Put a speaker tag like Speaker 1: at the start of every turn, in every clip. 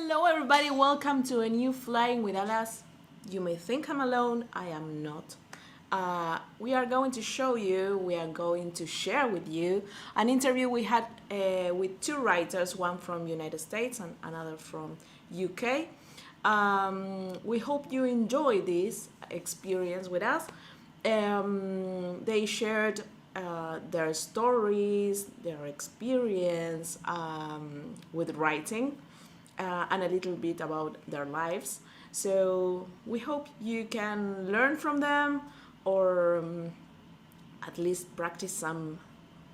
Speaker 1: Hello, everybody. Welcome to a new Flying with Alas. You may think I'm alone. I am not. We are going to show you, we are going to share with you an interview we had with two writers, one from United States and another from UK. We hope you enjoy this experience with us. They shared their stories, their experience with writing, and a little bit about their lives. So we hope you can learn from them or at least practice some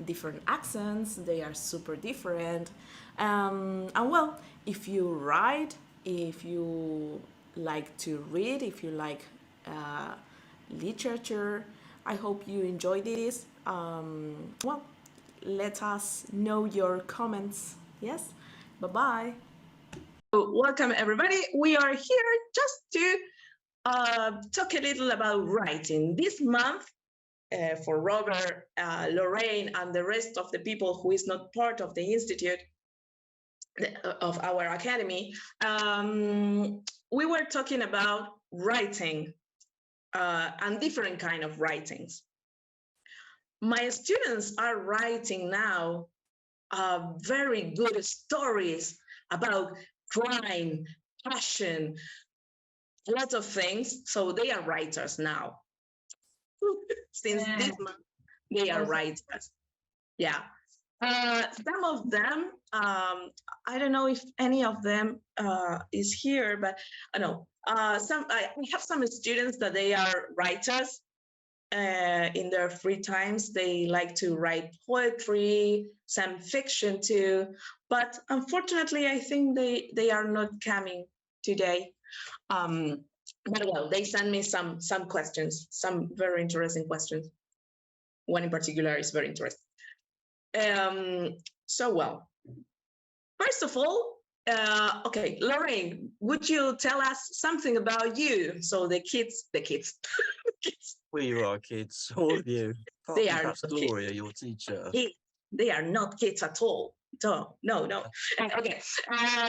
Speaker 1: different accents. They are super different. And well, if you write, if you like to read, if you like uh, literature, I hope you enjoy this. Well, let us know your comments. Yes, bye bye. Welcome, everybody. We are here just to talk a little about writing. This month, for Robert, Lorraine, and the rest of the people who is not part of the institute of our academy, we were talking about writing and different kind of writings. My students are writing now very good stories about crime, passion, a lot of things. So they are writers now. Since this month, they are writers. Yeah. Some of them, I don't know if any of them is here, but I know we have some students that they are writers. In their free times, they like to write poetry, some fiction too. But unfortunately, I think they are not coming today. But well, they sent me some questions, some very interesting questions. One in particular is very interesting. So well, first of all, okay, Lorraine, would you tell us something about you? So the kids, kids.
Speaker 2: We are kids, all of you.
Speaker 1: They are
Speaker 2: perhaps Gloria, kids. Your teacher.
Speaker 1: They are not kids at all. No. Okay.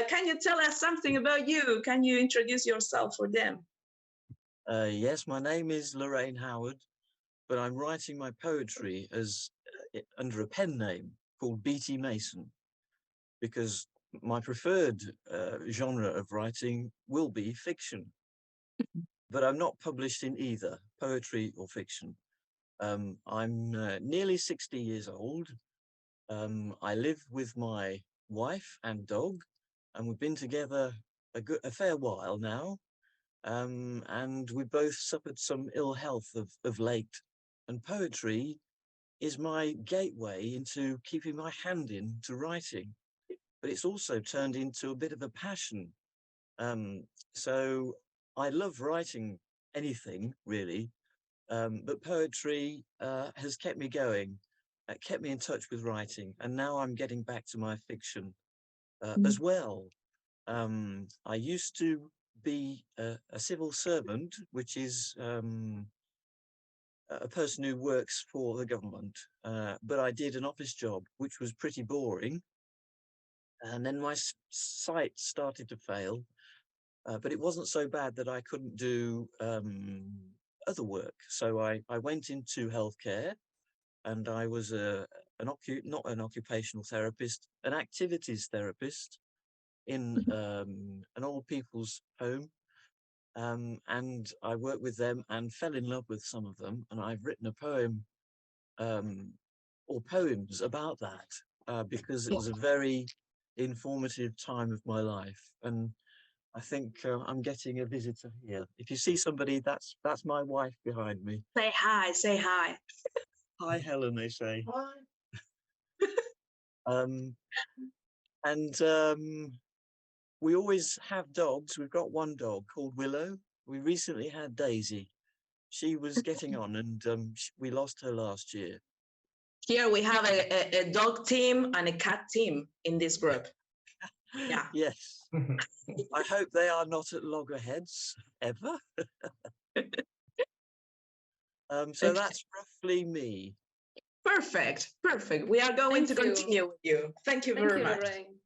Speaker 1: Can you tell us something about you? Can you introduce yourself for them?
Speaker 2: Yes, my name is Lorraine Howard, but I'm writing my poetry as under a pen name called B.T. Mason, because my preferred genre of writing will be fiction. But I'm not published in either poetry or fiction. I'm nearly 60 years old. I live with my wife and dog, and we've been together a fair while now. And we both suffered some ill health of late. And poetry is my gateway into keeping my hand in to writing. But it's also turned into a bit of a passion. So I love writing anything, really. But poetry has kept me going, kept me in touch with writing. And now I'm getting back to my fiction as well. I used to be a civil servant, which is a person who works for the government. But I did an office job, which was pretty boring. And then my sight started to fail. But it wasn't so bad that I couldn't do other work. So I went into healthcare, and I was not an occupational therapist, an activities therapist in an old people's home. And I worked with them and fell in love with some of them. And I've written a poem or poems about that because it was a very informative time of my life. And I think I'm getting a visitor here. If you see somebody, that's my wife behind me.
Speaker 1: Say hi, say hi.
Speaker 2: Hi, Helen, they say. Hi. And we always have dogs. We've got one dog called Willow. We recently had Daisy. She was getting on, and we lost her last year.
Speaker 1: Here we have a dog team and a cat team in this group. Yeah.
Speaker 2: Yes. I hope they are not at loggerheads ever. So okay. That's roughly me.
Speaker 1: Perfect. We are going to continue with you. Thank you very much.
Speaker 3: Lorraine.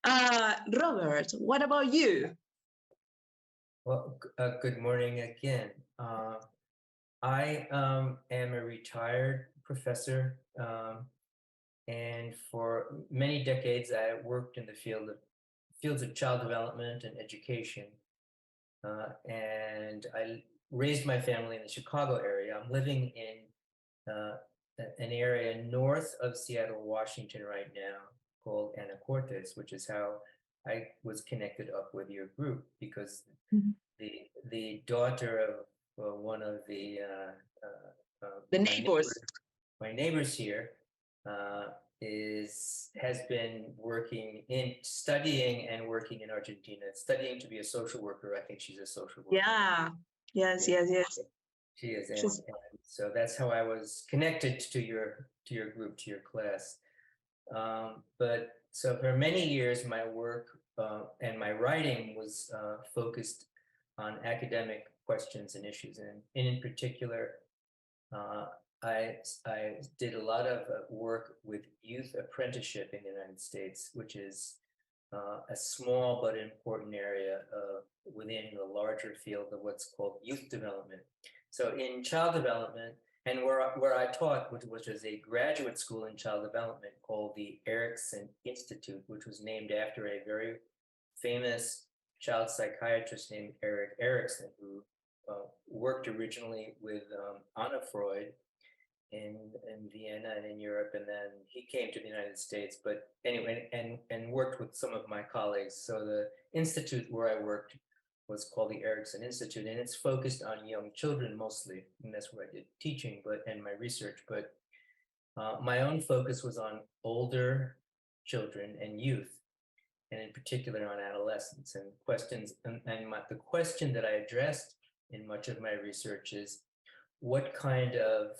Speaker 1: Robert, what about you?
Speaker 3: Well, good morning again. I am a retired professor, and for many decades I worked in the fields of child development and education. And I raised my family in the Chicago area. I'm living in an area north of Seattle, Washington right now called Anacortes, which is how I was connected up with your group, because
Speaker 1: Mhm.
Speaker 3: the daughter of one of
Speaker 1: The
Speaker 3: my
Speaker 1: neighbors.
Speaker 3: my neighbors here has been studying and working in Argentina, studying to be a social worker. I think she's a social worker.
Speaker 1: Yeah. Yes,
Speaker 3: Yeah,
Speaker 1: yes, yes.
Speaker 3: she is,
Speaker 1: She's-
Speaker 3: and so that's how I was connected to your group, to your class. But so for many years, my work and my writing was focused on academic questions and issues, and in particular, uh, I did a lot of work with youth apprenticeship in the United States, which is a small but important area within the larger field of what's called youth development. So in child development, and where I taught, which was a graduate school in child development called the Erickson Institute, which was named after a very famous child psychiatrist named Erik Erikson, who worked originally with Anna Freud in Vienna and in Europe, and then he came to the United States. But anyway, and worked with some of my colleagues. So the institute where I worked was called the Erickson Institute, and it's focused on young children mostly, and that's where I did teaching, and my research. But my own focus was on older children and youth, and in particular on adolescents and questions. The question that I addressed in much of my research is, what kind of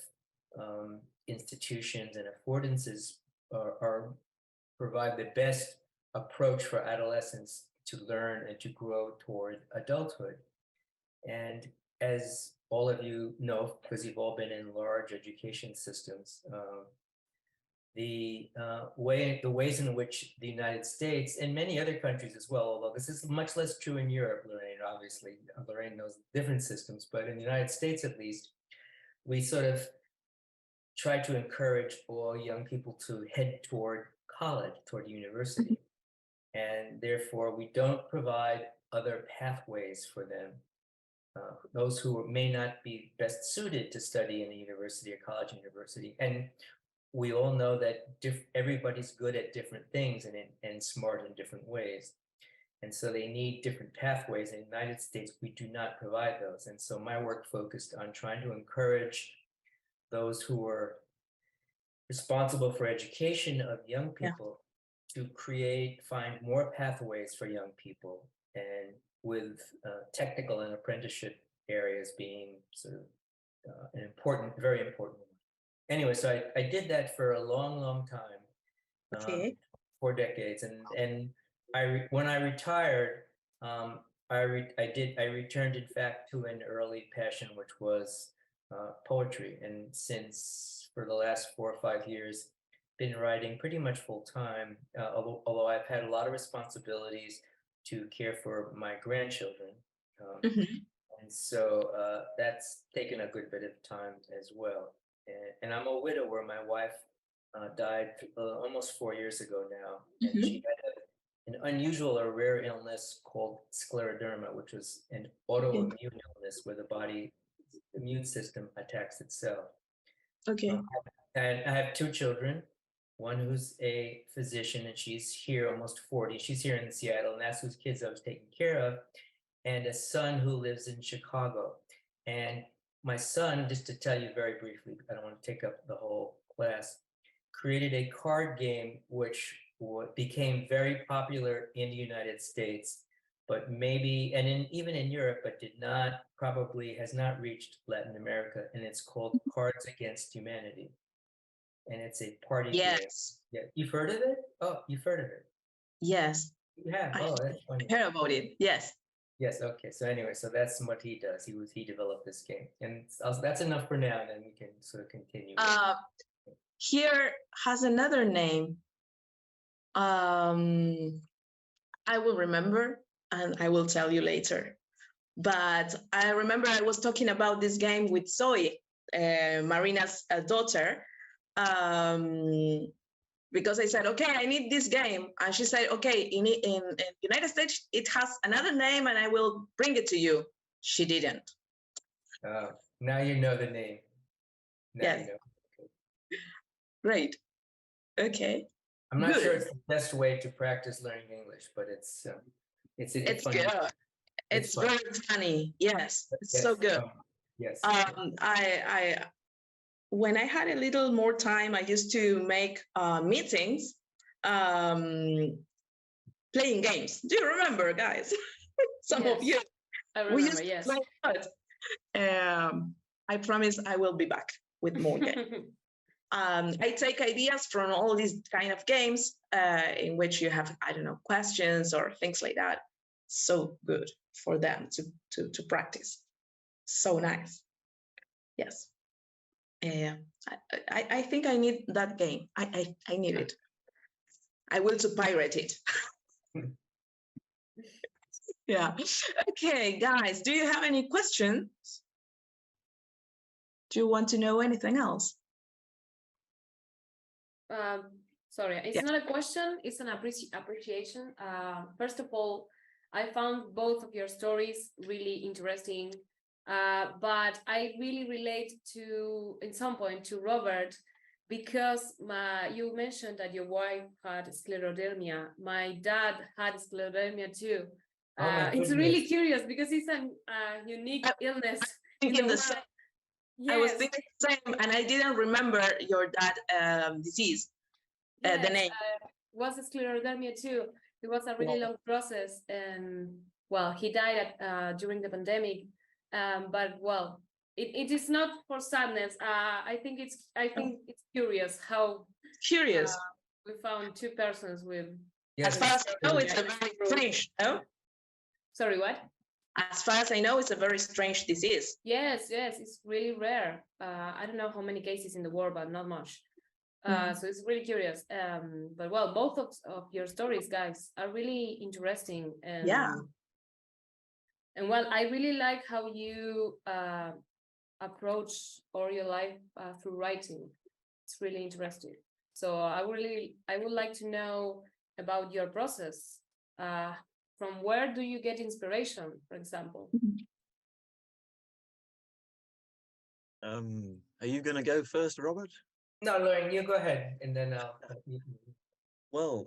Speaker 3: institutions and affordances provide the best approach for adolescents to learn and to grow toward adulthood. And as all of you know, because you've all been in large education systems, the ways in which the United States and many other countries as well, although this is much less true in Europe, Lorraine, obviously, Lorraine knows different systems, but in the United States at least, we sort of try to encourage all young people to head toward college, toward university. And therefore, we don't provide other pathways for them. Those who may not be best suited to study in a university or college university. And we all know that everybody's good at different things and smart in different ways. And so they need different pathways. In the United States, we do not provide those. And so my work focused on trying to encourage those who are responsible for education of young people to find more pathways for young people, and with technical and apprenticeship areas being sort of very important one. Anyway, so I did that for a long time,
Speaker 1: Okay.
Speaker 3: 4 decades, and when I retired, I returned in fact to an early passion, which was poetry, and since for the last 4 or 5 years, been writing pretty much full time. Although I've had a lot of responsibilities to care for my grandchildren,
Speaker 1: Mhm.
Speaker 3: and so that's taken a good bit of time as well. And I'm a widower. My wife died almost 4 years ago now, and she had an unusual or rare illness called scleroderma, which was an autoimmune illness where the body immune system attacks itself.
Speaker 1: Okay.
Speaker 3: And I have 2 children, one who's a physician, and she's here almost 40. She's here in Seattle, and that's whose kids I was taking care of, and a son who lives in Chicago. And my son, just to tell you very briefly, I don't want to take up the whole class, created a card game which became very popular in the United States, but maybe, even in Europe, but has not reached Latin America, and it's called Cards Against Humanity. And it's a party game.
Speaker 1: Yes.
Speaker 3: Yeah, you've heard of it? Oh, you've heard of it.
Speaker 1: Yes.
Speaker 3: You have?
Speaker 1: I
Speaker 3: Oh, that's funny.
Speaker 1: heard about it. Yes.
Speaker 3: Yes, okay. So anyway, so that's what he does. He developed this game. And that's enough for now, and then we can sort of continue.
Speaker 1: Here has another name. I will remember and I will tell you later. But I remember I was talking about this game with Zoe, Marina's daughter, because I said, okay, I need this game. And she said, okay, in United States, it has another name and I will bring it to you. She didn't.
Speaker 3: Now you know the name. Now
Speaker 1: Yes.
Speaker 3: you know.
Speaker 1: Great. Okay.
Speaker 3: I'm not
Speaker 1: Good.
Speaker 3: sure it's the best way to practice learning English, but it's funny.
Speaker 1: Good. It's
Speaker 3: fun.
Speaker 1: very funny. Yes, it's
Speaker 3: Yes,
Speaker 1: so good.
Speaker 3: yes.
Speaker 1: I when I had a little more time, I used to make meetings, playing games. Do you remember, guys? Some of you.
Speaker 4: I
Speaker 1: We
Speaker 4: remember,
Speaker 1: used
Speaker 4: yes.
Speaker 1: to play a lot. I promise I will be back with more games. I take ideas from all these kind of games in which you have, I don't know, questions or things like that. So good for them to practice. So nice. Yes. I think I need that game. I need it. I will to pirate it. Yeah. Okay, guys, do you have any questions? Do you want to know anything else?
Speaker 4: Sorry, it's not a question, it's an appreciation. First of all, I found both of your stories really interesting, but I really relate to, in some point, to Robert, because you mentioned that your wife had sclerodermia. My dad had sclerodermia too. It's really curious because it's a unique illness.
Speaker 1: Thinking the same.
Speaker 4: Yes.
Speaker 1: I was thinking the same, and I didn't remember your dad's disease.
Speaker 4: Yes,
Speaker 1: the name
Speaker 4: was sclerodermia too. It was a really long process, and well, he died during the pandemic. But well, it is not for sadness. I think it's curious how we found two persons with.
Speaker 1: As far as I know, it's a very strange. No.
Speaker 4: Sorry, what?
Speaker 1: As far as I know, it's a very strange disease.
Speaker 4: Yes, it's really rare. I don't know how many cases in the world, but not much. So it's really curious. But well, both of your stories, guys, are really interesting. And and well, I really like how you approach all your life through writing. It's really interesting. So I would like to know about your process. From where do you get inspiration, for example?
Speaker 2: Are you going to go first, Robert?
Speaker 3: No, Lauren, you go ahead, and then I'll.
Speaker 2: Well,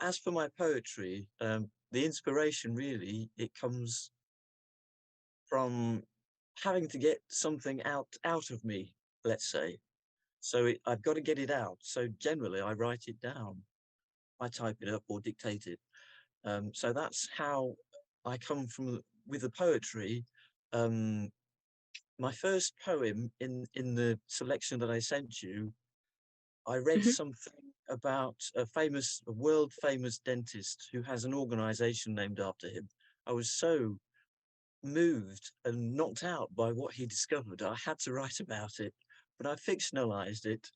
Speaker 2: as for my poetry, the inspiration really, it comes from having to get something out of me, let's say. So I've got to get it out. So generally, I write it down. I type it up or dictate it. So that's how I come from with the poetry. My first poem in the selection that I sent you, I read something about a world famous dentist who has an organization named after him. I was so moved and knocked out by what he discovered. I had to write about it, but I fictionalized it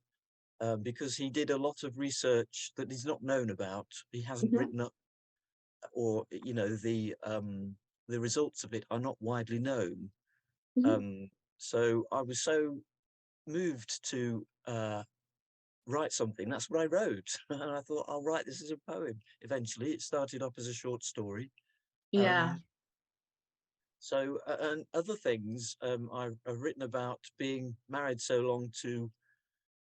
Speaker 2: because he did a lot of research that is not known about. He hasn't written up, or the results of it are not widely known. So I was so moved to write something. That's what I wrote, and I thought I'll write this as a poem. Eventually, it started off as a short story. So and other things, I've written about being married so long to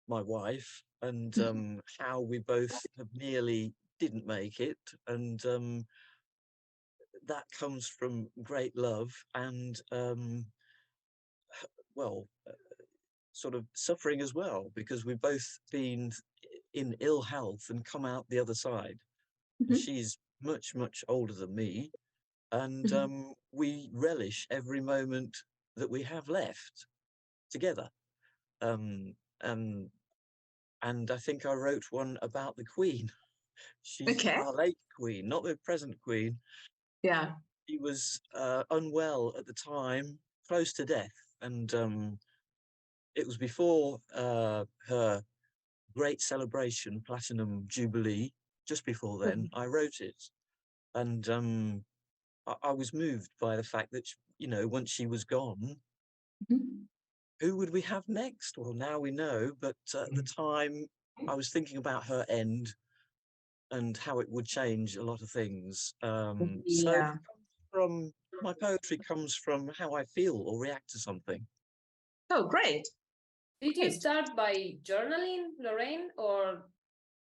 Speaker 2: my wife, and how we both have nearly didn't make it, and that comes from great love and well, sort of suffering as well, because we've both been in ill health and come out the other side. She's much older than me, and we relish every moment that we have left together. And I think I wrote one about the Queen. She's our late Queen, not the present Queen.
Speaker 1: Yeah.
Speaker 2: She was unwell at the time, close to death, and it was before her great celebration, Platinum Jubilee. Just before then, I wrote it, And I was moved by the fact that, you know, once she was gone,
Speaker 1: Mhm.
Speaker 2: who would we have next? Well, now we know, but at the time I was thinking about her end and how it would change a lot of things. So it
Speaker 1: Yeah.
Speaker 2: comes from, my poetry comes from how I feel or react to something.
Speaker 1: Oh, great.
Speaker 4: Did you
Speaker 1: Great.
Speaker 4: start by journaling, Lorraine, or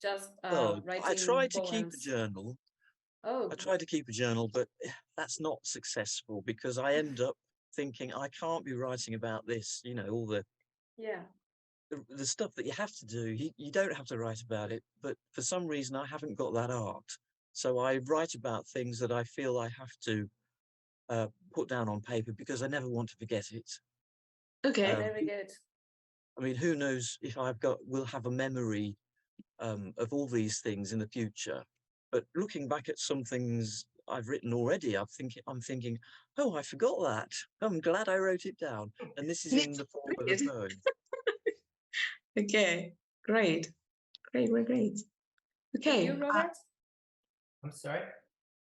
Speaker 4: just
Speaker 2: Well, I
Speaker 4: writing
Speaker 2: try to keep a
Speaker 4: poems?
Speaker 2: journal.
Speaker 4: Oh,
Speaker 2: I try to keep a journal, but that's not successful because I end up thinking I can't be writing about this, you know, all
Speaker 4: yeah.
Speaker 2: the stuff that you have to do. You don't have to write about it, but for some reason I haven't got that art. So I write about things that I feel I have to put down on paper because I never want to forget it.
Speaker 1: Okay.
Speaker 4: Very good.
Speaker 2: I mean, who knows if will have a memory of all these things in the future. But looking back at some things I've written already, I'm thinking, oh, I forgot that. I'm glad I wrote it down. And this is
Speaker 1: Yeah,
Speaker 2: in the form of a
Speaker 1: great.
Speaker 2: poem.
Speaker 1: Okay. Great. Great. Great. Great.
Speaker 4: And you,
Speaker 1: Okay.
Speaker 4: Robert?
Speaker 3: I'm sorry.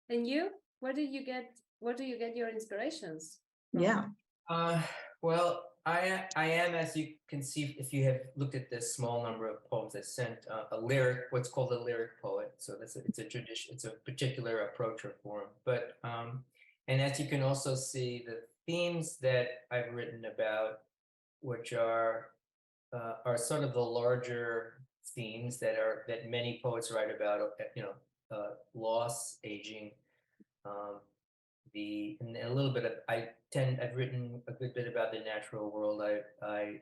Speaker 4: And you? Where do you get your inspirations from?
Speaker 1: Yeah.
Speaker 3: Uh, well, I am, as you can see, if you have looked at this small number of poems I sent, a lyric, what's called a lyric poet. So it's a tradition, it's a particular approach or form. But and as you can also see, the themes that I've written about, which are sort of the larger themes that many poets write about, you know, loss, aging, um, and a little bit of I've written a good bit about the natural world. I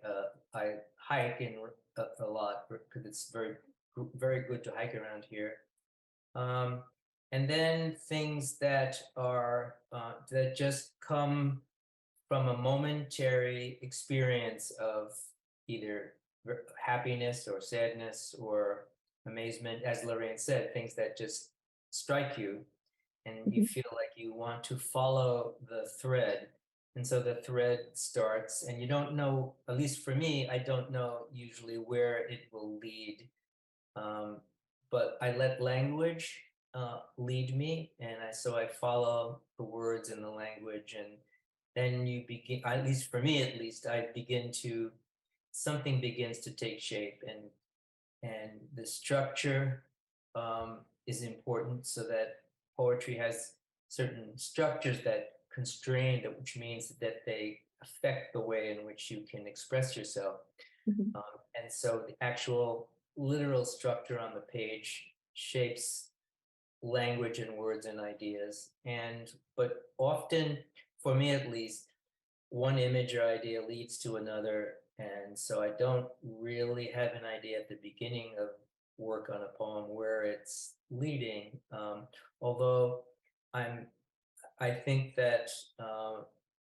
Speaker 3: hike in a lot because it's very good to hike around here. Um, and then things that are that just come from a momentary experience of either happiness or sadness or amazement, as Lorraine said, things that just strike you and you
Speaker 1: Mhm.
Speaker 3: feel like you want to follow the thread. And so the thread starts, and you don't know, at least for me, I don't know usually where it will lead. Um, but I let language lead me, and so I follow the words in the language, and then you begin, at least for me, at least, something begins to take shape, and the structure is important so that poetry has certain structures that constrain, which means that they affect the way in which you can express yourself.
Speaker 1: Mhm.
Speaker 3: And so the actual literal structure on the page shapes language and words and ideas. But often, for me at least, one image or idea leads to another. And so I don't really have an idea at the beginning of work on a poem where it's leading. Although I'm, I think that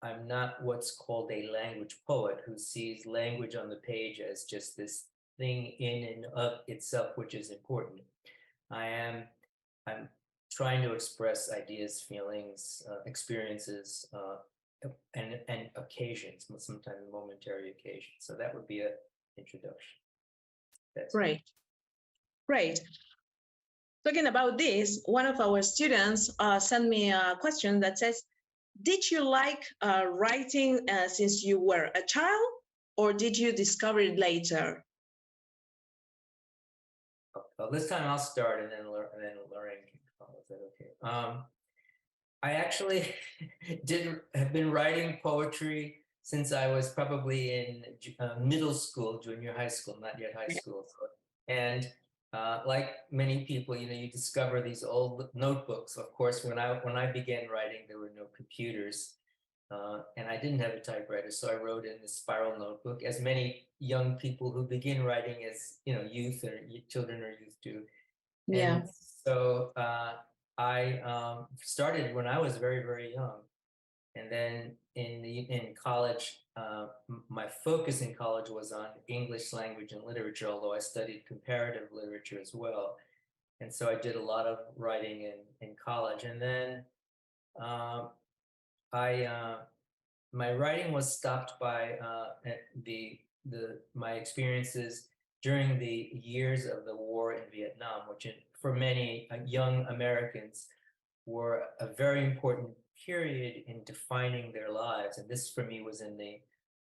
Speaker 3: I'm not what's called a language poet who sees language on the page as just this thing in and of itself, which is important. I am, I'm trying to express ideas, feelings, experiences, and occasions, sometimes momentary occasions. So that would be an introduction. That's me.
Speaker 1: Great. Great. Talking about this, one of our students sent me a question that says, did you like writing since you were a child, or did you discover it later?
Speaker 3: This time I'll start, and then Lorraine can follow. Is that okay? I actually have been writing poetry since I was probably in middle school, junior high school, not yet high school. So, and like many people, you know, you discover these old notebooks. Of course, when I began writing, there were no computers, and I didn't have a typewriter, so I wrote in this spiral notebook, as many young people who begin writing as, you know, youth or children or youth do.
Speaker 1: Yeah.
Speaker 3: And so I started when I was very, very young. And then in college, my focus in college was on English language and literature, although I studied comparative literature as well. And so I did a lot of writing in college. And then I my writing was stopped by my experiences during the years of the war in Vietnam, which for many young Americans were a very important period in defining their lives. And this for me was in the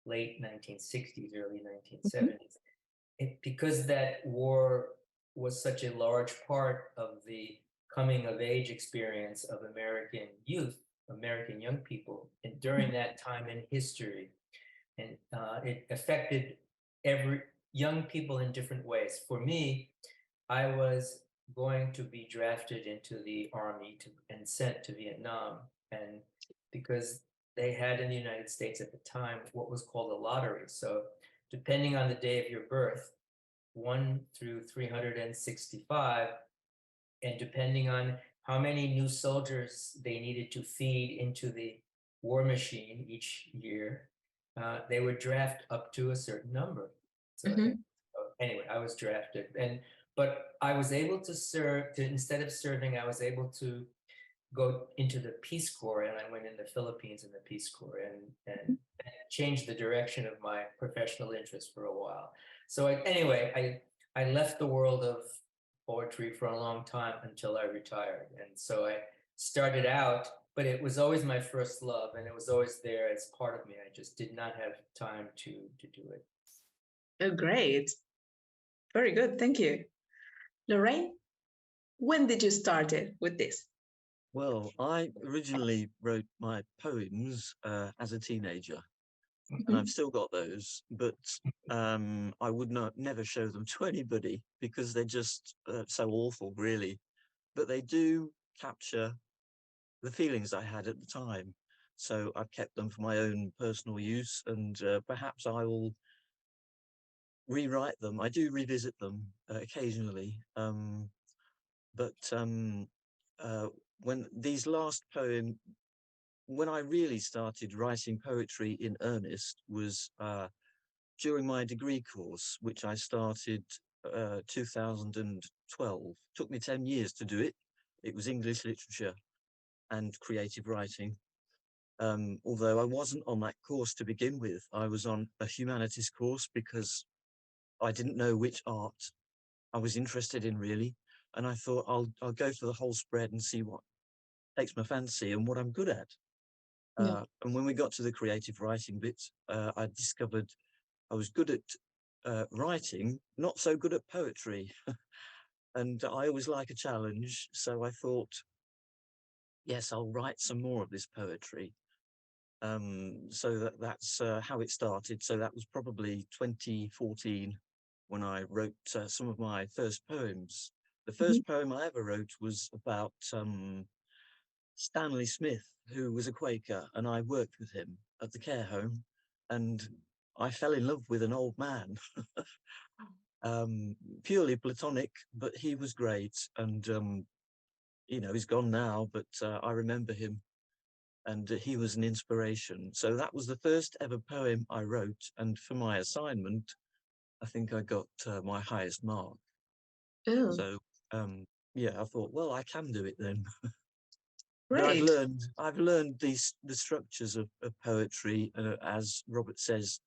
Speaker 3: late 1960s, early 1970s. Because that war was such a large part of the coming of age experience of American youth, American young people, and during that time in history. And it affected every young people in different ways. For me, I was going to be drafted into the army and sent to Vietnam. And because they had in the United States at the time what was called a lottery. So depending on the day of your birth, 1 through 365, and depending on how many new soldiers they needed to feed into the war machine each year, they would draft up to a certain number. So anyway, I was drafted, but I was able to serve. Instead of serving, I was able to go into the Peace Corps, and I went in the Philippines in the Peace Corps, and changed the direction of my professional interest for a while. So anyway, I left the world of poetry for a long time until I retired. And so I started out, but it was always my first love, and it was always there as part of me. I just did not have time to do it.
Speaker 1: Oh, great. Very good. Thank you. Lorraine, when did you start it with this?
Speaker 2: Well, I originally wrote my poems as a teenager, and I've still got those, but I would never show them to anybody because they're just so awful, really. But they do capture the feelings I had at the time. So I've kept them for my own personal use, and perhaps I will rewrite them. I do revisit them occasionally, but when these last poem, when I really started writing poetry in earnest was during my degree course, which I started 2012. Took me 10 years to do it. It was English literature and creative writing. Although I wasn't on that course to begin with, I was on a humanities course because I didn't know which art I was interested in really. And I thought I'll go for the whole spread and see what takes my fancy and what I'm good at. And when we got to the creative writing bit, I discovered I was good at writing, not so good at poetry. And I always like a challenge. So I thought, yes, I'll write some more of this poetry. So that's how it started. So that was probably 2014 when I wrote some of my first poems. The first poem I ever wrote was about Stanley Smith, who was a Quaker, and I worked with him at the care home, and I fell in love with an old man. Purely platonic, but he was great, and you know, he's gone now, but I remember him, and he was an inspiration. So that was the first ever poem I wrote, and for my assignment, I think I got my highest mark.
Speaker 1: Oh.
Speaker 2: So yeah, I thought, well, I can do it then.
Speaker 1: Great.
Speaker 2: But I've learned the structures of poetry, as Robert says,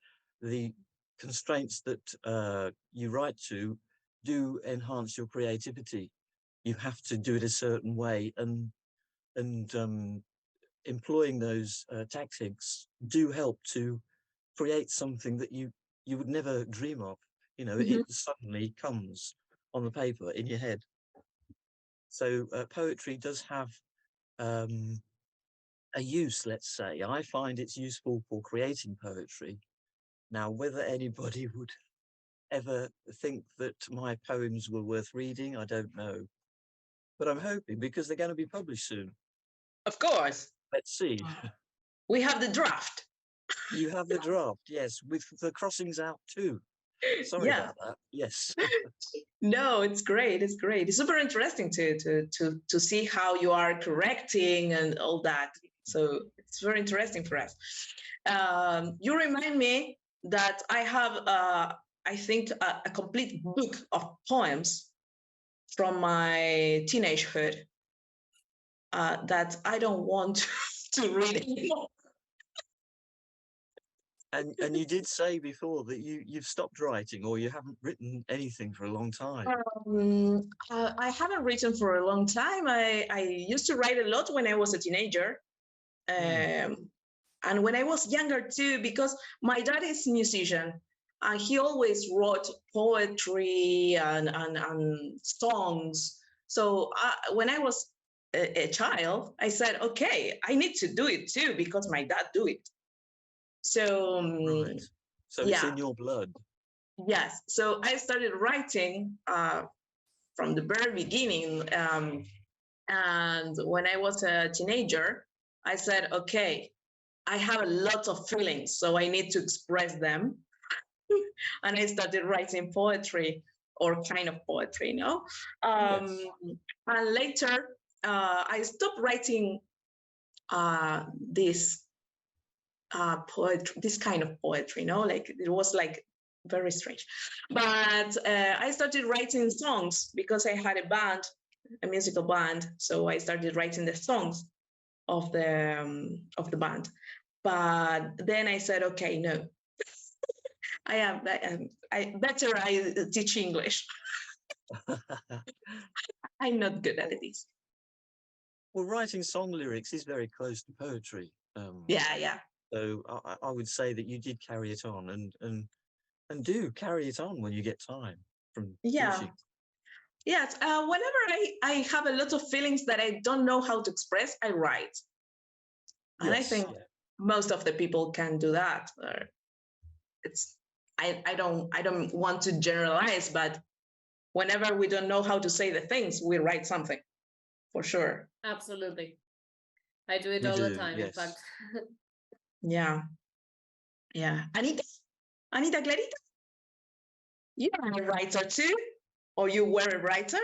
Speaker 2: the constraints that you write to do enhance your creativity. You have to do it a certain way, and employing those tactics do help to create something that you would never dream of. You know, it suddenly comes on the paper in your head. So poetry does have a use, let's say. I find it's useful for creating poetry. Now, whether anybody would ever think that my poems were worth reading, I don't know. But I'm hoping, because they're going to be published soon.
Speaker 1: Of course.
Speaker 2: Let's see.
Speaker 1: We have the draft.
Speaker 2: You have the draft, yes, with the crossings out too. Sorry about that. Yes.
Speaker 1: No, it's great. It's great. It's super interesting to see how you are correcting and all that. So it's very interesting for us. You remind me that I have, I think, a complete book of poems from my teenagehood that I don't want to read anymore.
Speaker 2: And you did say before that you've stopped writing, or you haven't written anything for a long time.
Speaker 1: I haven't written for a long time. I used to write a lot when I was a teenager. And when I was younger too, because my dad is a musician and he always wrote poetry and songs. So when I was a child, I said, okay, I need to do it too because my dad do it. So
Speaker 2: Right. So it's in your blood.
Speaker 1: Yes. So I started writing from the very beginning. And when I was a teenager, I said, okay, I have a lot of feelings, so I need to express them. And I started writing poetry or kind of poetry, you know.
Speaker 2: Yes.
Speaker 1: And later, I stopped writing this poetry, this kind of poetry, you know, like it was like very strange. But I started writing songs because I had a band, a musical band. So I started writing the songs of the band. But then I said, okay, no, I better I teach English. I'm not good at this.
Speaker 2: Well, writing song lyrics is very close to poetry.
Speaker 1: Yeah.
Speaker 2: So I would say that you did carry it on, and do carry it on when you get time from teaching.
Speaker 1: Yes. Whenever I have a lot of feelings that I don't know how to express, I write. And I think most of the people can do that. I don't want to generalize, but whenever we don't know how to say the things, we write something, for sure.
Speaker 4: Absolutely. I do it all the time, in fact.
Speaker 1: Yeah. Anita Clarita, you are a writer too? Or you were a writer?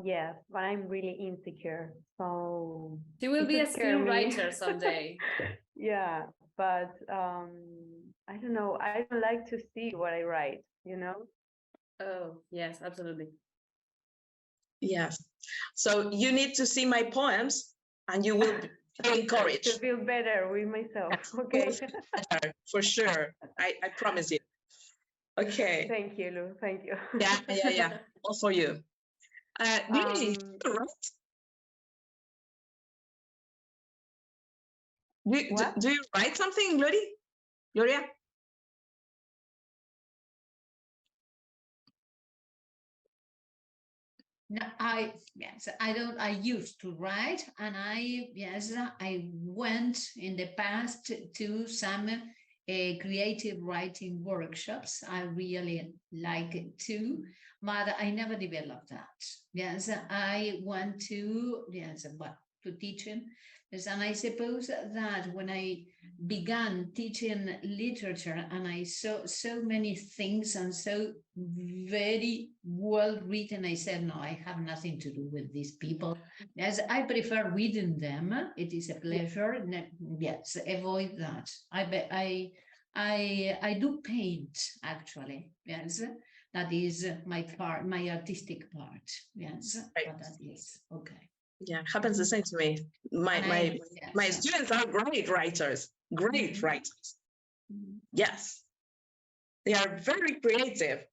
Speaker 5: Yes, but I'm really insecure. So
Speaker 4: She will be a
Speaker 5: scare me.
Speaker 4: screenwriter someday.
Speaker 5: Yeah, but I don't know. I don't like to see what I write, you know?
Speaker 4: Oh, yes, absolutely.
Speaker 1: Yes. So you need to see my poems and you will feel encouraged.
Speaker 5: To feel better with myself. Okay.
Speaker 1: For sure. I promise you. Okay.
Speaker 5: Thank you, Lu. Thank you.
Speaker 1: Yeah. All for you. Really, do you write something, Gloria?
Speaker 6: No, I used to write, and I went in the past to some creative writing workshops. I really like it too, but I never developed that. Yes, I want to, to teaching. Yes, and I suppose that when I began teaching literature and I saw so many things and so very well written, I said, no, I have nothing to do with these people. As I prefer reading them, it is a pleasure. Yes, avoid that. I do paint, actually. Yes, that is my part, my artistic part. Yes, but that is okay.
Speaker 1: Yeah, happens the same to me. My students are great writers. Great writers. Yes. They are very creative.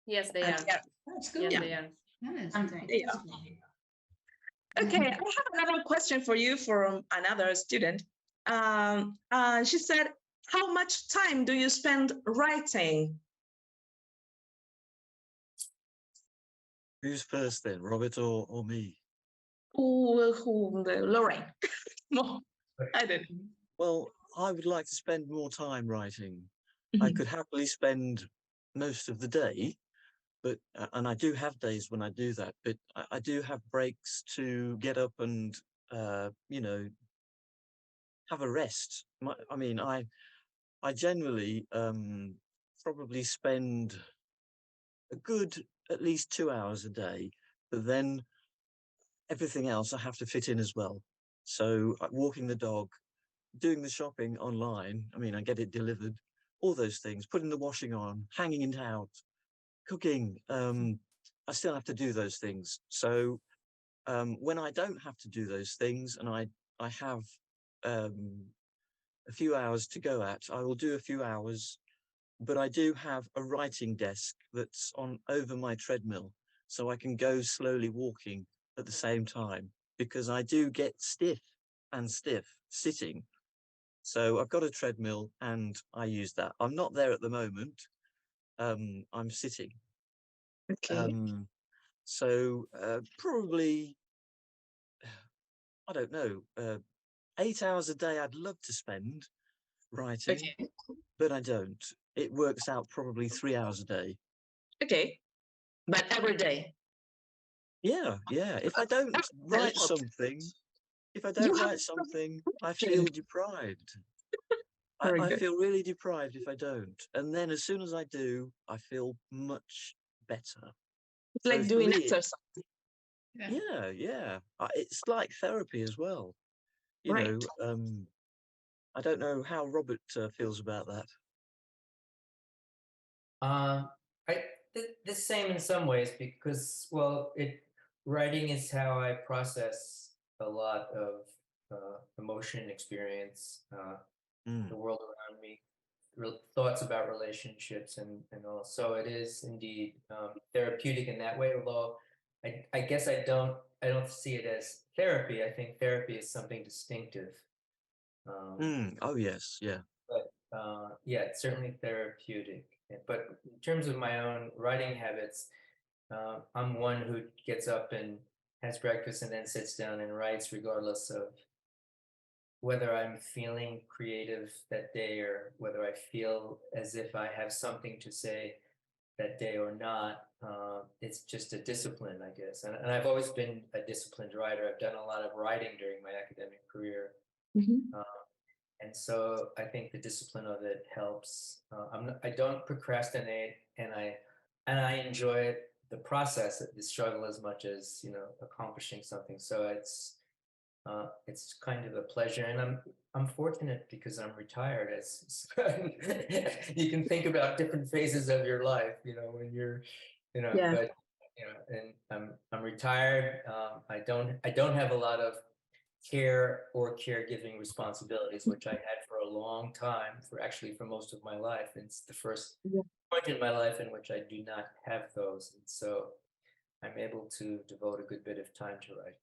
Speaker 4: Yes, they are.
Speaker 6: That's good.
Speaker 4: Yes, they are.
Speaker 6: Yes,
Speaker 1: okay, I have another question for you from another student. She said, how much time do you spend writing?
Speaker 2: Who's first then, Robert or me?
Speaker 1: Lorraine. No, I didn't.
Speaker 2: Well, I would like to spend more time writing. I could happily spend most of the day, but and I do have days when I do that, but I do have breaks to get up and have a rest. I generally probably spend a good at least 2 hours a day, but then everything else I have to fit in as well. So walking the dog, doing the shopping online, I get it delivered, all those things, putting the washing on, hanging it out, cooking, I still have to do those things. So when I don't have to do those things and I have a few hours to go at, I will do a few hours, but I do have a writing desk that's on over my treadmill, so I can go slowly walking at the same time, because I do get stiff sitting. So I've got a treadmill and I use that. I'm not there at the moment. I'm sitting.
Speaker 1: Okay.
Speaker 2: So probably, I don't know, 8 hours a day I'd love to spend writing,
Speaker 1: Okay.
Speaker 2: but I don't. It works out probably 3 hours a day.
Speaker 1: Okay. But every day.
Speaker 2: Yeah. If I don't
Speaker 1: That's a
Speaker 2: write
Speaker 1: lot.
Speaker 2: something,
Speaker 1: You have
Speaker 2: I
Speaker 1: to.
Speaker 2: feel deprived.
Speaker 1: Very
Speaker 2: I
Speaker 1: good.
Speaker 2: feel really deprived if I don't. And then as soon as I do, I feel much better.
Speaker 1: It's
Speaker 2: So
Speaker 1: like
Speaker 2: for
Speaker 1: doing
Speaker 2: me,
Speaker 1: exercise.
Speaker 2: yeah. It's like therapy as well. You
Speaker 1: Right.
Speaker 2: know, I don't know how Robert feels about that.
Speaker 3: I the same in some ways because well, writing is how I process a lot of emotion, experience,
Speaker 2: Mm.
Speaker 3: the world around me, thoughts about relationships, and all. So it is indeed therapeutic in that way. Although I guess I don't see it as therapy. I think therapy is something distinctive.
Speaker 2: Oh, yes, yeah.
Speaker 3: But yeah, it's certainly therapeutic. But in terms of my own writing habits, I'm one who gets up and has breakfast and then sits down and writes, regardless of whether I'm feeling creative that day or whether I feel as if I have something to say that day or not. It's just a discipline, I guess. And I've always been a disciplined writer. I've done a lot of writing during my academic career.
Speaker 1: Mhm.
Speaker 3: And so I think the discipline of it helps. I don't procrastinate, and I enjoy the process, the struggle as much as accomplishing something. So it's kind of a pleasure, and I'm fortunate because I'm retired. As you can think about different phases of your life, when you're,
Speaker 1: Yeah.
Speaker 3: but and I'm retired. I don't have a lot of care or caregiving responsibilities, which I had for a long time, for most of my life. And it's the first
Speaker 1: Yeah.
Speaker 3: point in my life in which I do not have those. And so I'm able to devote a good bit of time to write.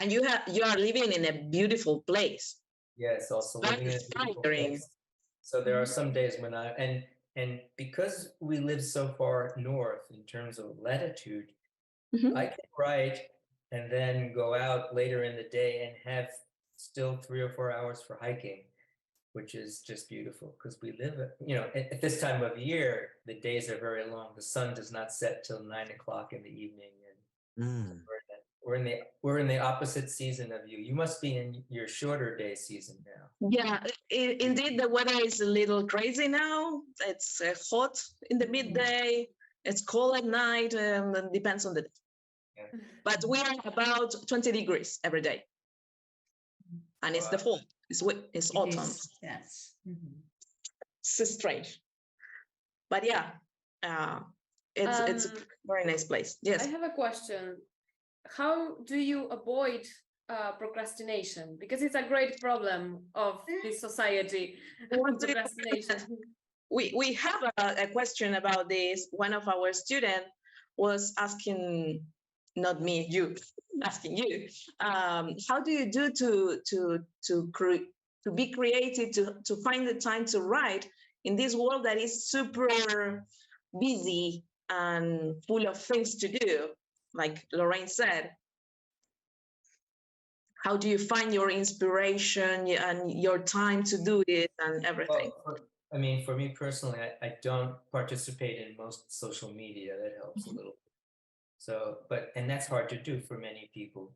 Speaker 1: And you are living in a beautiful place.
Speaker 3: Yes, also
Speaker 1: Very
Speaker 3: living in a beautiful
Speaker 1: inspiring.
Speaker 3: place. So there are some days when and because we live so far north in terms of latitude,
Speaker 1: Mhm.
Speaker 3: I can write and then go out later in the day and have still 3 or 4 hours for hiking, which is just beautiful because we live at this time of year, the days are very long. The sun does not set till 9 o'clock in the evening, and
Speaker 2: Mm.
Speaker 3: we're in the opposite season of you. You must be in your shorter day season now.
Speaker 1: Yeah, indeed, the weather is a little crazy now. It's hot in the midday. It's cold at night. It depends on the day.
Speaker 3: Yeah.
Speaker 1: But we are about 20 degrees every day. And it's the
Speaker 3: Wow.
Speaker 1: fall. It's autumn.
Speaker 6: Yes. Mhm.
Speaker 1: It's strange. But yeah, it's a very nice place. Yes.
Speaker 4: I have a question. How do you avoid procrastination? Because it's a great problem of this society. Procrastination.
Speaker 1: We have a question about this. One of our students was asking, not me, you, asking you, how do you do to be creative, to find the time to write in this world that is super busy and full of things to do, like Lorraine said? How do you find your inspiration and your time to do it and everything?
Speaker 3: Well, for me personally, I don't participate in most social media. That helps a little. So, and that's hard to do for many people.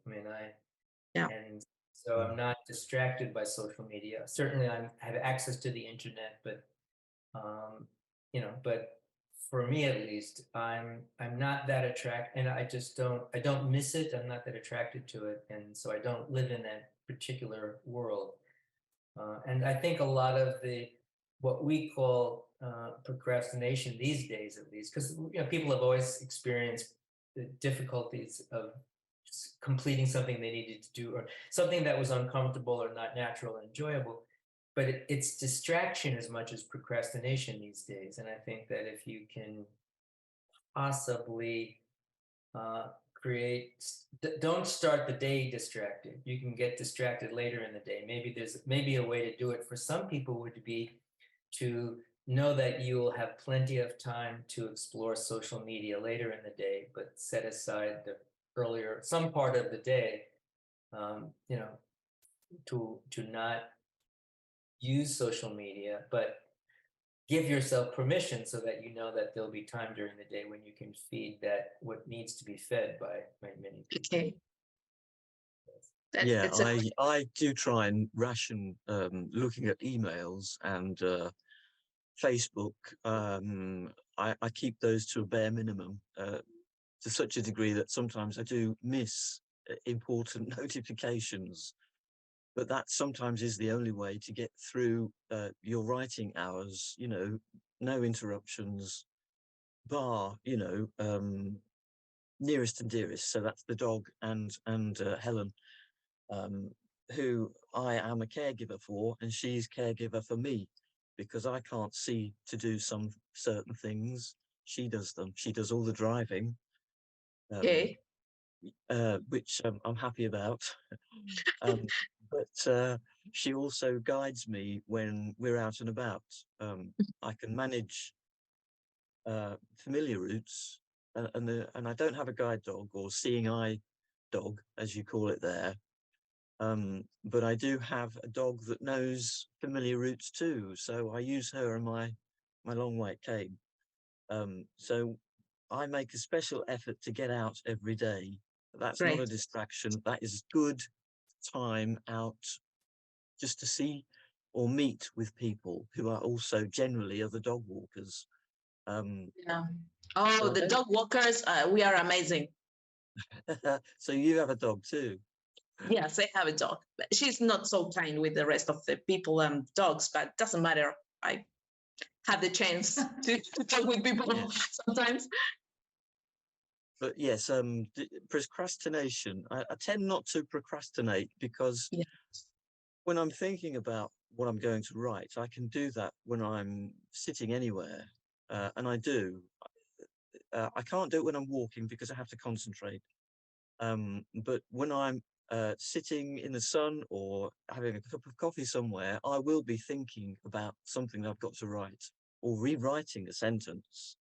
Speaker 1: Yeah.
Speaker 3: And so I'm not distracted by social media. Certainly, I have access to the internet, but but for me at least, I'm not that attracted, and I don't miss it. I'm not that attracted to it, and so I don't live in that particular world. And I think a lot of what we call procrastination these days, at least, because people have always experienced the difficulties of just completing something they needed to do, or something that was uncomfortable or not natural and enjoyable. but it's distraction as much as procrastination these days. And I think that if you can possibly don't start the day distracted. You can get distracted later in the day. Maybe a way to do it for some people would be to know that you will have plenty of time to explore social media later in the day, but set aside some part of the day, to not use social media, but give yourself permission so that you know that there'll be time during the day when you can feed that what needs to be fed by many people.
Speaker 1: Okay.
Speaker 2: Yeah, I do try and ration looking at emails and Facebook. I keep those to a bare minimum to such a degree that sometimes I do miss important notifications. But that sometimes is the only way to get through your writing hours, no interruptions, bar, nearest and dearest. So that's the dog and Helen, who I am a caregiver for, and she's caregiver for me because I can't see to do some certain things. She does them. She does all the driving,
Speaker 1: Okay.
Speaker 2: which I'm happy about. But she also guides me when we're out and about. I can manage familiar routes, and I don't have a guide dog or seeing eye dog, as you call it there. But I do have a dog that knows familiar routes too, so I use her and my long white cane. So I make a special effort to get out every day. That's not a distraction. That is good time out just to see or meet with people who are also generally other dog walkers.
Speaker 1: Yeah. Oh,
Speaker 2: So
Speaker 1: the dog walkers, we are amazing.
Speaker 2: So you have a dog too?
Speaker 1: Yes, I have a dog. She's not so kind with the rest of the people and dogs, but doesn't matter. I have the chance to talk with people sometimes.
Speaker 2: But yes, procrastination. I tend not to procrastinate because when I'm thinking about what I'm going to write, I can do that when I'm sitting anywhere, and I do. I can't do it when I'm walking because I have to concentrate. But when I'm sitting in the sun or having a cup of coffee somewhere, I will be thinking about something I've got to write, or rewriting a sentence,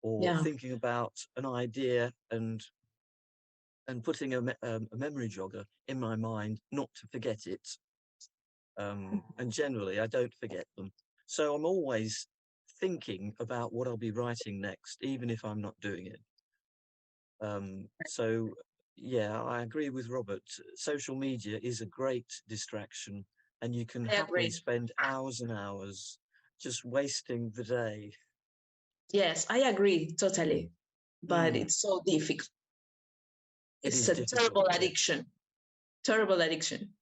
Speaker 2: or thinking about an idea and putting a memory jogger in my mind not to forget it. And generally, I don't forget them. So I'm always thinking about what I'll be writing next, even if I'm not doing it. So yeah, I agree with Robert. Social media is a great distraction, and you can happily spend hours and hours just wasting the day.
Speaker 1: Yes, I agree totally, but it's so difficult. It's a terrible addiction. Terrible addiction.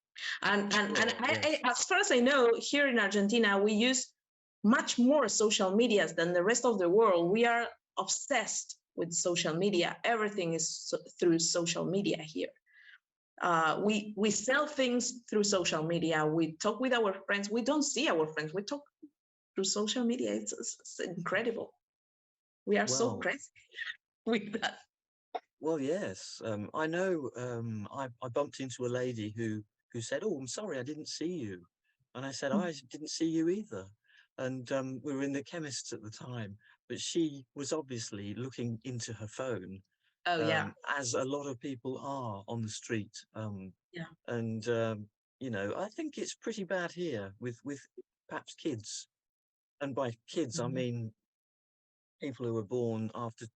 Speaker 1: And I, as far as I know, here in Argentina, we use much more social medias than the rest of the world. We are obsessed with social media. Everything is through social media here. We sell things through social media. We talk with our friends. We don't see our friends. We talk through social media. It's incredible. We are so crazy with that.
Speaker 2: Well, yes. I know I bumped into a lady who said, "Oh, I'm sorry, I didn't see you." And I said, "I didn't see you either." And we were in the chemist's at the time, but she was obviously looking into her phone. As a lot of people are on the street. And, I think it's pretty bad here with perhaps kids. And by kids, I mean people who were born after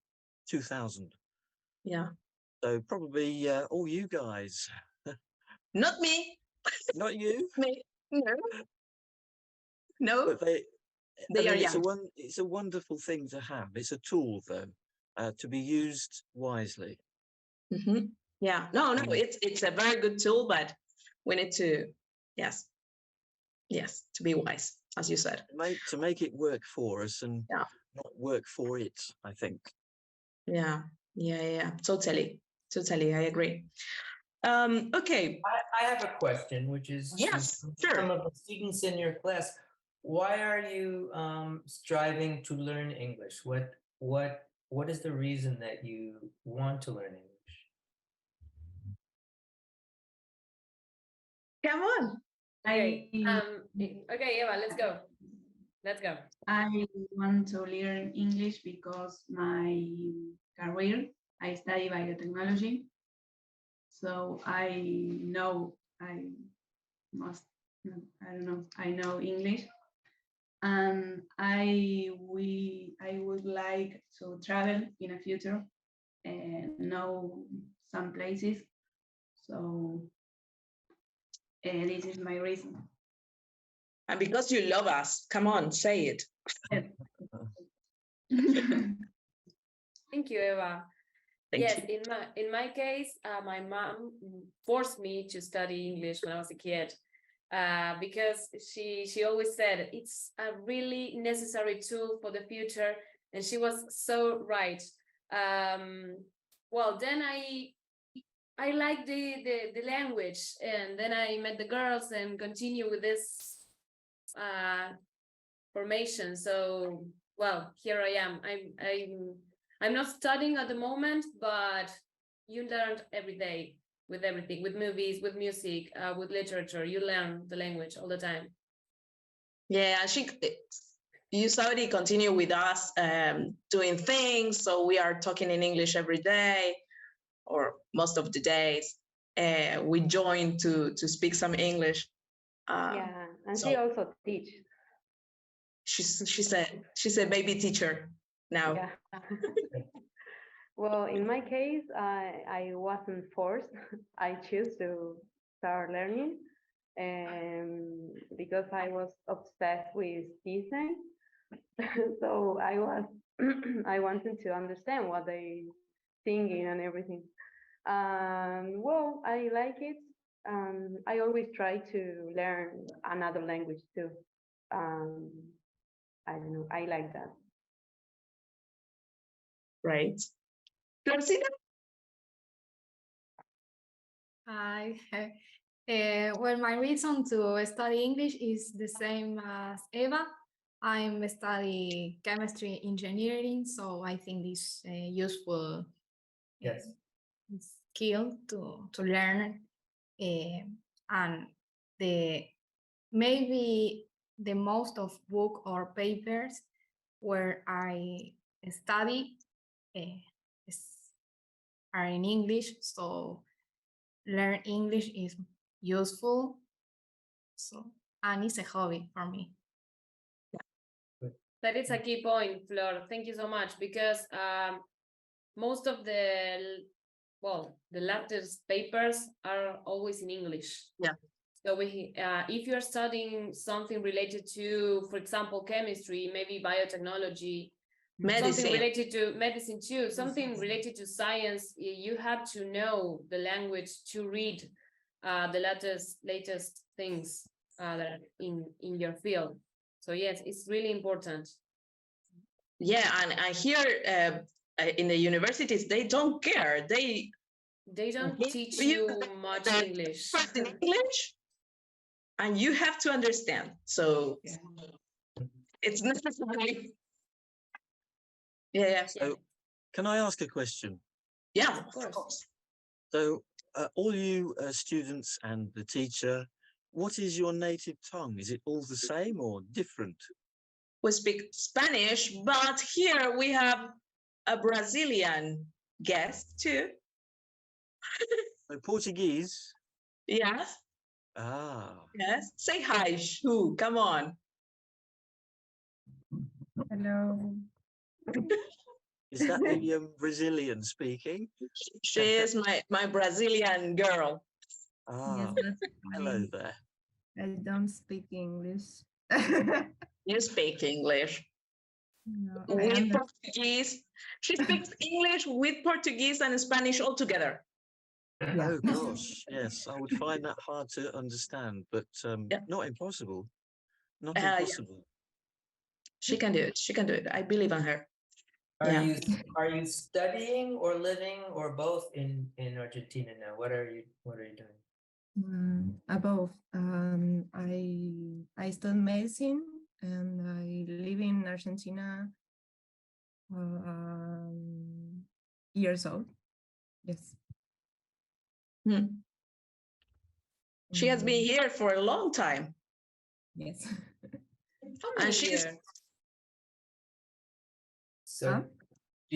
Speaker 2: 2000.
Speaker 1: Yeah.
Speaker 2: So probably all you guys.
Speaker 1: Not me.
Speaker 2: Not you?
Speaker 1: Me. No. No.
Speaker 2: But
Speaker 1: they are young.
Speaker 2: It's a wonderful thing to have. It's a tool, though, to be used wisely.
Speaker 1: Mm-hmm. Yeah. No. It's a very good tool, but we need to, yes, to be wise, as you said.
Speaker 2: To make it work for us and not work for it, I think.
Speaker 1: Yeah. Totally. I agree. Okay.
Speaker 3: I have a question, which is
Speaker 1: Yes,
Speaker 3: to
Speaker 1: sure.
Speaker 3: some of the students in your class. Why are you striving to learn English? What is the reason that you want to learn English?
Speaker 1: Come on.
Speaker 4: Okay. Okay, Eva, let's go. Let's go.
Speaker 7: I want to learn English because my career, I study biotechnology. So I know I must, I don't know, I know English. And I would like to travel in the future and know some places. So this is my reason.
Speaker 1: And because you love us, come on, say it.
Speaker 4: Thank you, Eva.
Speaker 1: Thank
Speaker 4: Yes,
Speaker 1: you.
Speaker 4: in my case, my mom forced me to study English when I was a kid, because she always said it's a really necessary tool for the future, and she was so right. Well, then I liked the language, and then I met the girls and continue with this formation. So, well, here I am. I'm not studying at the moment, but you learn every day with everything, with movies, with music, with literature. You learn the language all the time.
Speaker 1: Yeah, you already continue with us doing things. So we are talking in English every day or most of the days. We join to speak some English.
Speaker 5: Yeah, and
Speaker 1: so
Speaker 5: she also teach.
Speaker 1: She's a baby teacher now.
Speaker 5: Yeah. Well, in my case, I wasn't forced. I choose to start learning, because I was obsessed with design. So I wanted to understand what they thinking and everything. Well, I like it. I always try to learn another language too. Um, I don't know. I like that.
Speaker 1: Right. Florcita?
Speaker 8: Hi. Well, my reason to study English is the same as Eva. I'm studying chemistry engineering, so I think this useful
Speaker 3: Yes.
Speaker 8: skill to learn, and maybe the most of book or papers where I study are in English, so learn English is useful. So, and it's a hobby for me.
Speaker 4: That is a key point, Flor. Thank you so much, because most of the latest papers are always in English.
Speaker 1: Yeah.
Speaker 4: So if you're studying something related to, for example, chemistry, maybe biotechnology,
Speaker 1: Medicine.
Speaker 4: something related to medicine too, something related to science, you have to know the language to read the latest things that are in your field. So yes, it's really important.
Speaker 1: Yeah, and I hear in the universities they don't care. They
Speaker 4: don't teach
Speaker 1: you
Speaker 4: you much English.
Speaker 1: first in English, and you have to understand. So it's necessary. Yeah.
Speaker 2: So, can I ask a question?
Speaker 1: Yeah,
Speaker 4: Of course.
Speaker 2: So, all you students and the teacher, what is your native tongue? Is it all the same or different?
Speaker 1: We speak Spanish, but here we have a Brazilian guest too.
Speaker 2: So Portuguese?
Speaker 1: Yes.
Speaker 2: Ah.
Speaker 1: Yes. Say hi, Shu. Come on.
Speaker 7: Hello.
Speaker 2: Is that the Brazilian speaking?
Speaker 1: She is my Brazilian girl.
Speaker 2: Ah, hello there.
Speaker 7: I don't speak English.
Speaker 1: You speak English.
Speaker 7: No,
Speaker 1: With Portuguese. She speaks English with Portuguese and Spanish all together.
Speaker 2: Oh gosh, yes, I would find that hard to understand, but not impossible. Not impossible.
Speaker 1: Yeah. She can do it. She can do it. I believe in her.
Speaker 3: Are you studying or living or both in Argentina now? What are you doing?
Speaker 9: Above, I studied medicine and I live in Argentina. Years old, yes.
Speaker 1: She has been here for a long time.
Speaker 9: Yes.
Speaker 4: How many years?
Speaker 3: So,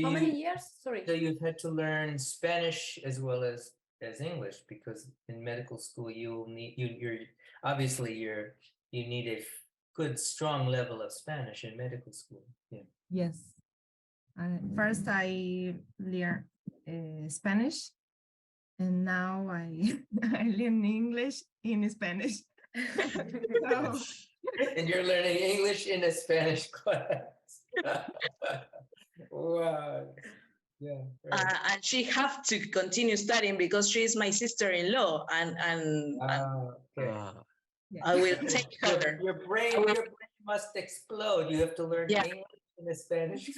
Speaker 4: how many years? Sorry.
Speaker 3: So you've had to learn Spanish as well as English, because in medical school you'll need you're obviously you need a good strong level of Spanish in medical school. Yeah.
Speaker 9: Yes. First I learned Spanish, and now I I learn English in Spanish. So,
Speaker 3: And you're learning English in a Spanish class. Wow. Yeah.
Speaker 1: And she has to continue studying because she is my sister-in-law, and
Speaker 3: Okay.
Speaker 1: I will take her.
Speaker 3: Your brain must explode. You have to learn English in a Spanish.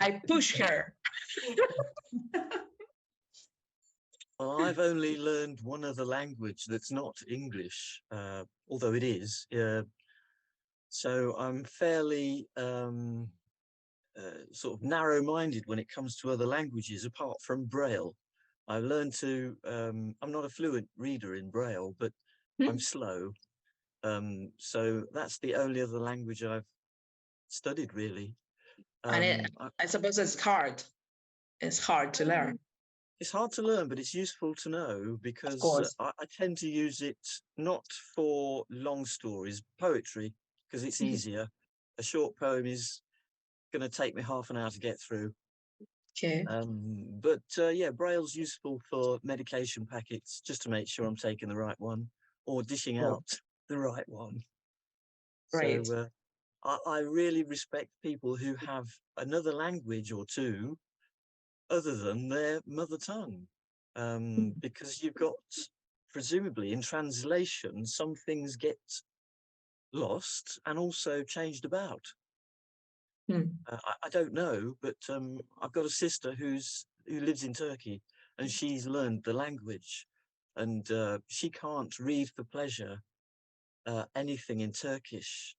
Speaker 1: I push her.
Speaker 2: I've only learned one other language that's not English, although it is. So I'm fairly sort of narrow-minded when it comes to other languages, apart from Braille. I've learned to, I'm not a fluent reader in Braille, but I'm slow. So that's the only other language I've studied, really.
Speaker 1: And I suppose it's hard. It's hard to learn.
Speaker 2: It's hard to learn, but it's useful to know, because I tend to use it not for long stories, poetry, because it's easier. A short poem is going to take me half an hour to get through.
Speaker 1: Okay.
Speaker 2: But yeah, Braille's useful for medication packets, just to make sure I'm taking the right one or dishing out the right one.
Speaker 1: Right.
Speaker 2: So I really respect people who have another language or two other than their mother tongue, because you've got, presumably in translation, some things get lost and also changed about. I don't know, but I've got a sister who lives in Turkey, and she's learned the language, and she can't read for pleasure anything in Turkish,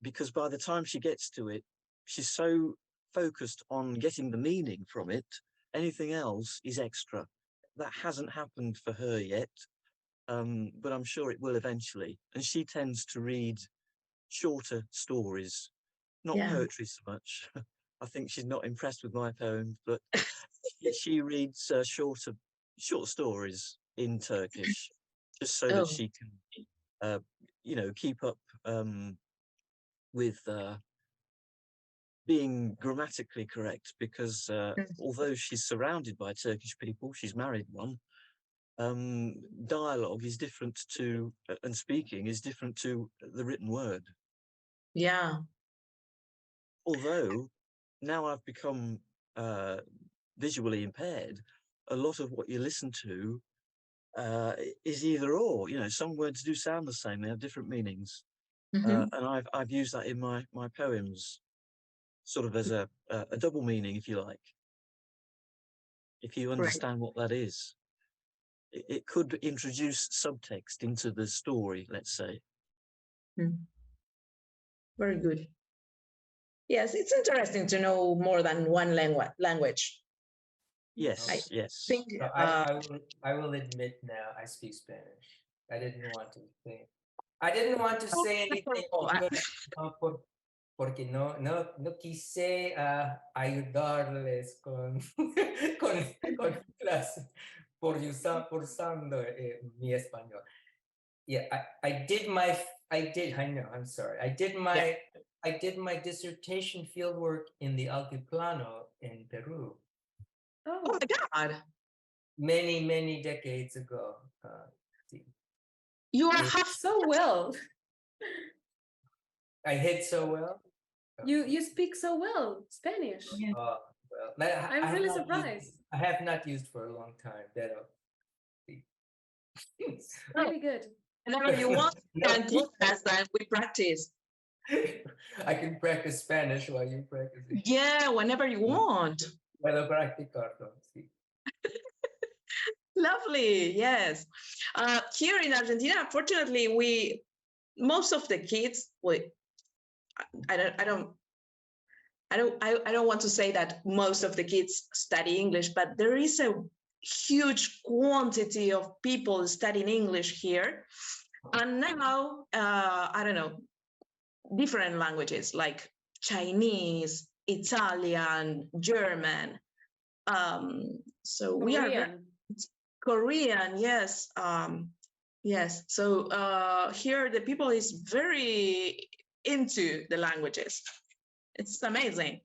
Speaker 2: because by the time she gets to it, she's so focused on getting the meaning from it, anything else is extra. That hasn't happened for her yet, but I'm sure it will eventually. And she tends to read shorter stories, not poetry so much. I think she's not impressed with my poems, but she reads short stories in Turkish, just so that she can, keep up with being grammatically correct, because although she's surrounded by Turkish people, she's married one, dialogue is different to, and speaking is different to the written word.
Speaker 1: Yeah.
Speaker 2: Although now I've become visually impaired, a lot of what you listen to is either or. Some words do sound the same, they have different meanings. And I've used that in my poems, sort of as a double meaning, if you like. If you understand what that is, it could introduce subtext into the story, let's say.
Speaker 1: Very good. Yes, it's interesting to know more than one language.
Speaker 2: Yes, yes.
Speaker 3: So I will admit now, I speak Spanish. I didn't want to say. I didn't want to say anything porque no quise ayudarles con clase usando mi español. Yeah, I know, I'm sorry. I did my dissertation fieldwork in the Altiplano in Peru.
Speaker 1: Oh my God.
Speaker 3: Many, many decades ago.
Speaker 4: You are so well.
Speaker 3: I hit so well.
Speaker 4: You speak so well Spanish.
Speaker 3: Well,
Speaker 4: I'm really surprised.
Speaker 3: I have not used for a long time.
Speaker 4: Really good.
Speaker 1: Whenever you want, you can podcast and we practice.
Speaker 3: I can practice Spanish while you practice it.
Speaker 1: Yeah, whenever you want.
Speaker 3: Puedo practicarlo, sí.
Speaker 1: Lovely. Yes. Here in Argentina, unfortunately, most of the kids, I don't want to say that most of the kids study English, but there is a huge quantity of people studying English here. And now, I don't know, different languages like Chinese, Italian, German. So we are Korean, yes. Yes. So here the people is very into the languages. It's amazing.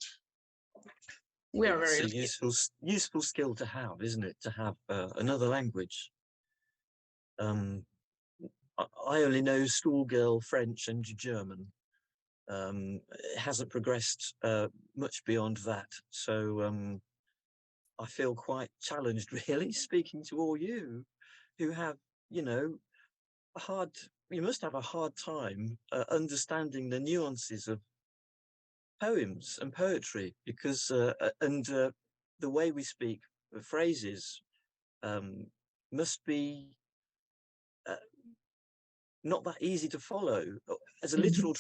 Speaker 1: We are very
Speaker 2: It's a useful skill to have, isn't it? To have another language. I only know schoolgirl French and German. It hasn't progressed much beyond that. So I feel quite challenged, really, speaking to all you who have, you know, you must have a hard time understanding the nuances of poems and poetry, because the way we speak phrases must be not that easy to follow. As a literal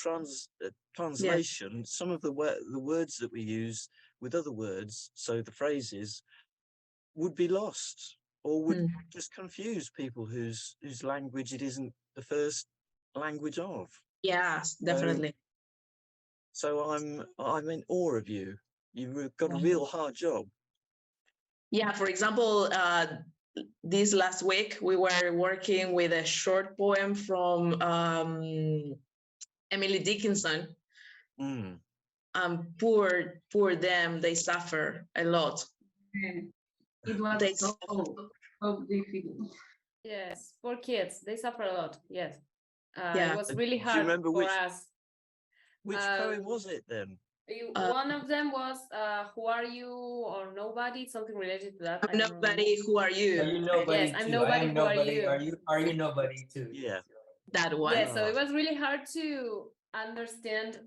Speaker 2: translation, some of the words that we use with other words, so the phrases, would be lost or would just confuse people whose language it isn't the first language of.
Speaker 1: Yes, definitely.
Speaker 2: So I'm in awe of you. You've got a real hard job.
Speaker 1: Yeah, for example, this last week we were working with a short poem from Emily Dickinson. Poor them, they suffer a lot.
Speaker 7: It was so difficult.
Speaker 4: Yes, poor kids, they suffer a lot. Yes.
Speaker 1: Yeah.
Speaker 4: It was really hard for us.
Speaker 2: Which poem was it then?
Speaker 4: One of them was Who Are You or Nobody, something related to that.
Speaker 1: I'm nobody, who are you?
Speaker 3: Are you nobody?
Speaker 4: Yes, I'm
Speaker 3: too?
Speaker 4: nobody,
Speaker 3: I am
Speaker 4: who are
Speaker 3: nobody.
Speaker 4: you?
Speaker 3: Are you nobody too?
Speaker 2: Yeah.
Speaker 1: That one.
Speaker 4: Yeah, so it was really hard to understand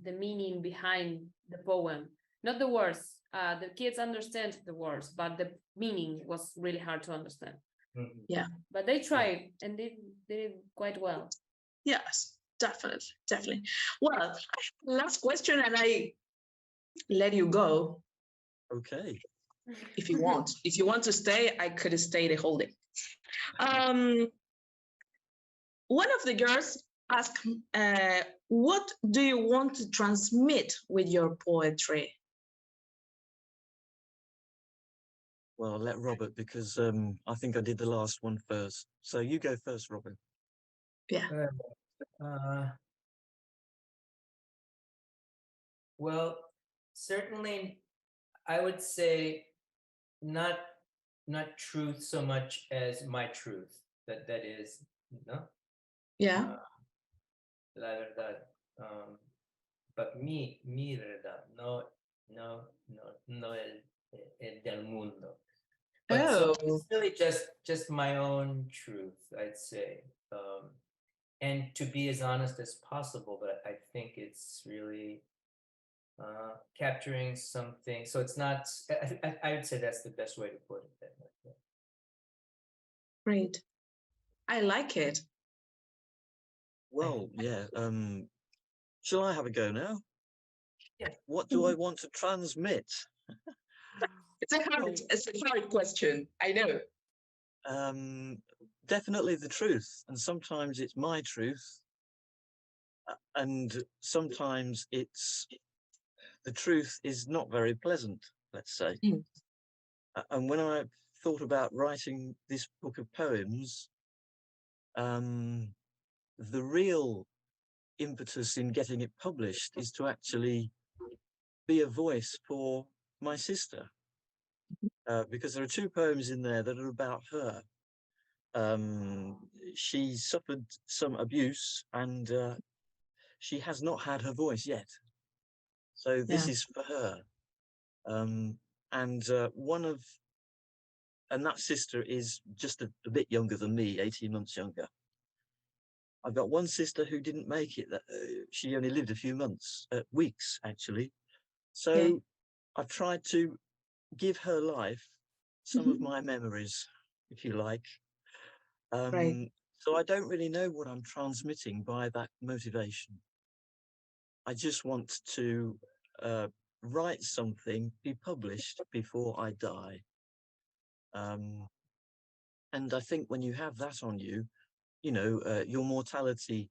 Speaker 4: the meaning behind the poem. Not the words. The kids understand the words, but the meaning was really hard to understand.
Speaker 1: Yeah.
Speaker 4: But they tried and they did quite well.
Speaker 1: Yes, definitely. Well, last question and I let you go.
Speaker 2: Okay.
Speaker 1: If you want. If you want to stay, I could stay the whole day. One of the girls asked, what do you want to transmit with your poetry?
Speaker 2: Well, I'll let Robert, because I think I did the last one first. So you go first, Robert.
Speaker 1: Yeah.
Speaker 3: Well, certainly, I would say not truth so much as my truth. That is, no.
Speaker 1: Yeah.
Speaker 3: La verdad. But mi verdad, no el del mundo. But so it's really just my own truth, I'd say. And to be as honest as possible, but I think it's really capturing something. So it's not, I would say that's the best way to put it.
Speaker 1: Great. I like it.
Speaker 2: Well, yeah. Shall I have a go now?
Speaker 3: Yeah.
Speaker 2: What do I want to transmit?
Speaker 1: It's a hard question, I know.
Speaker 2: Definitely the truth, and sometimes it's my truth, and sometimes it's the truth is not very pleasant, let's say. And when I thought about writing this book of poems, the real impetus in getting it published is to actually be a voice for my sister, because there are two poems in there that are about her. She suffered some abuse and she has not had her voice yet. So this is for her. And that sister is just a bit younger than me, 18 months younger. I've got one sister who didn't make it. That she only lived a few months, weeks actually. So
Speaker 1: Yeah.
Speaker 2: I've tried to give her life some of my memories, if you like.
Speaker 1: Right.
Speaker 2: So I don't really know what I'm transmitting by that motivation. I just want to write something, be published before I die. And I think when you have that on you, your mortality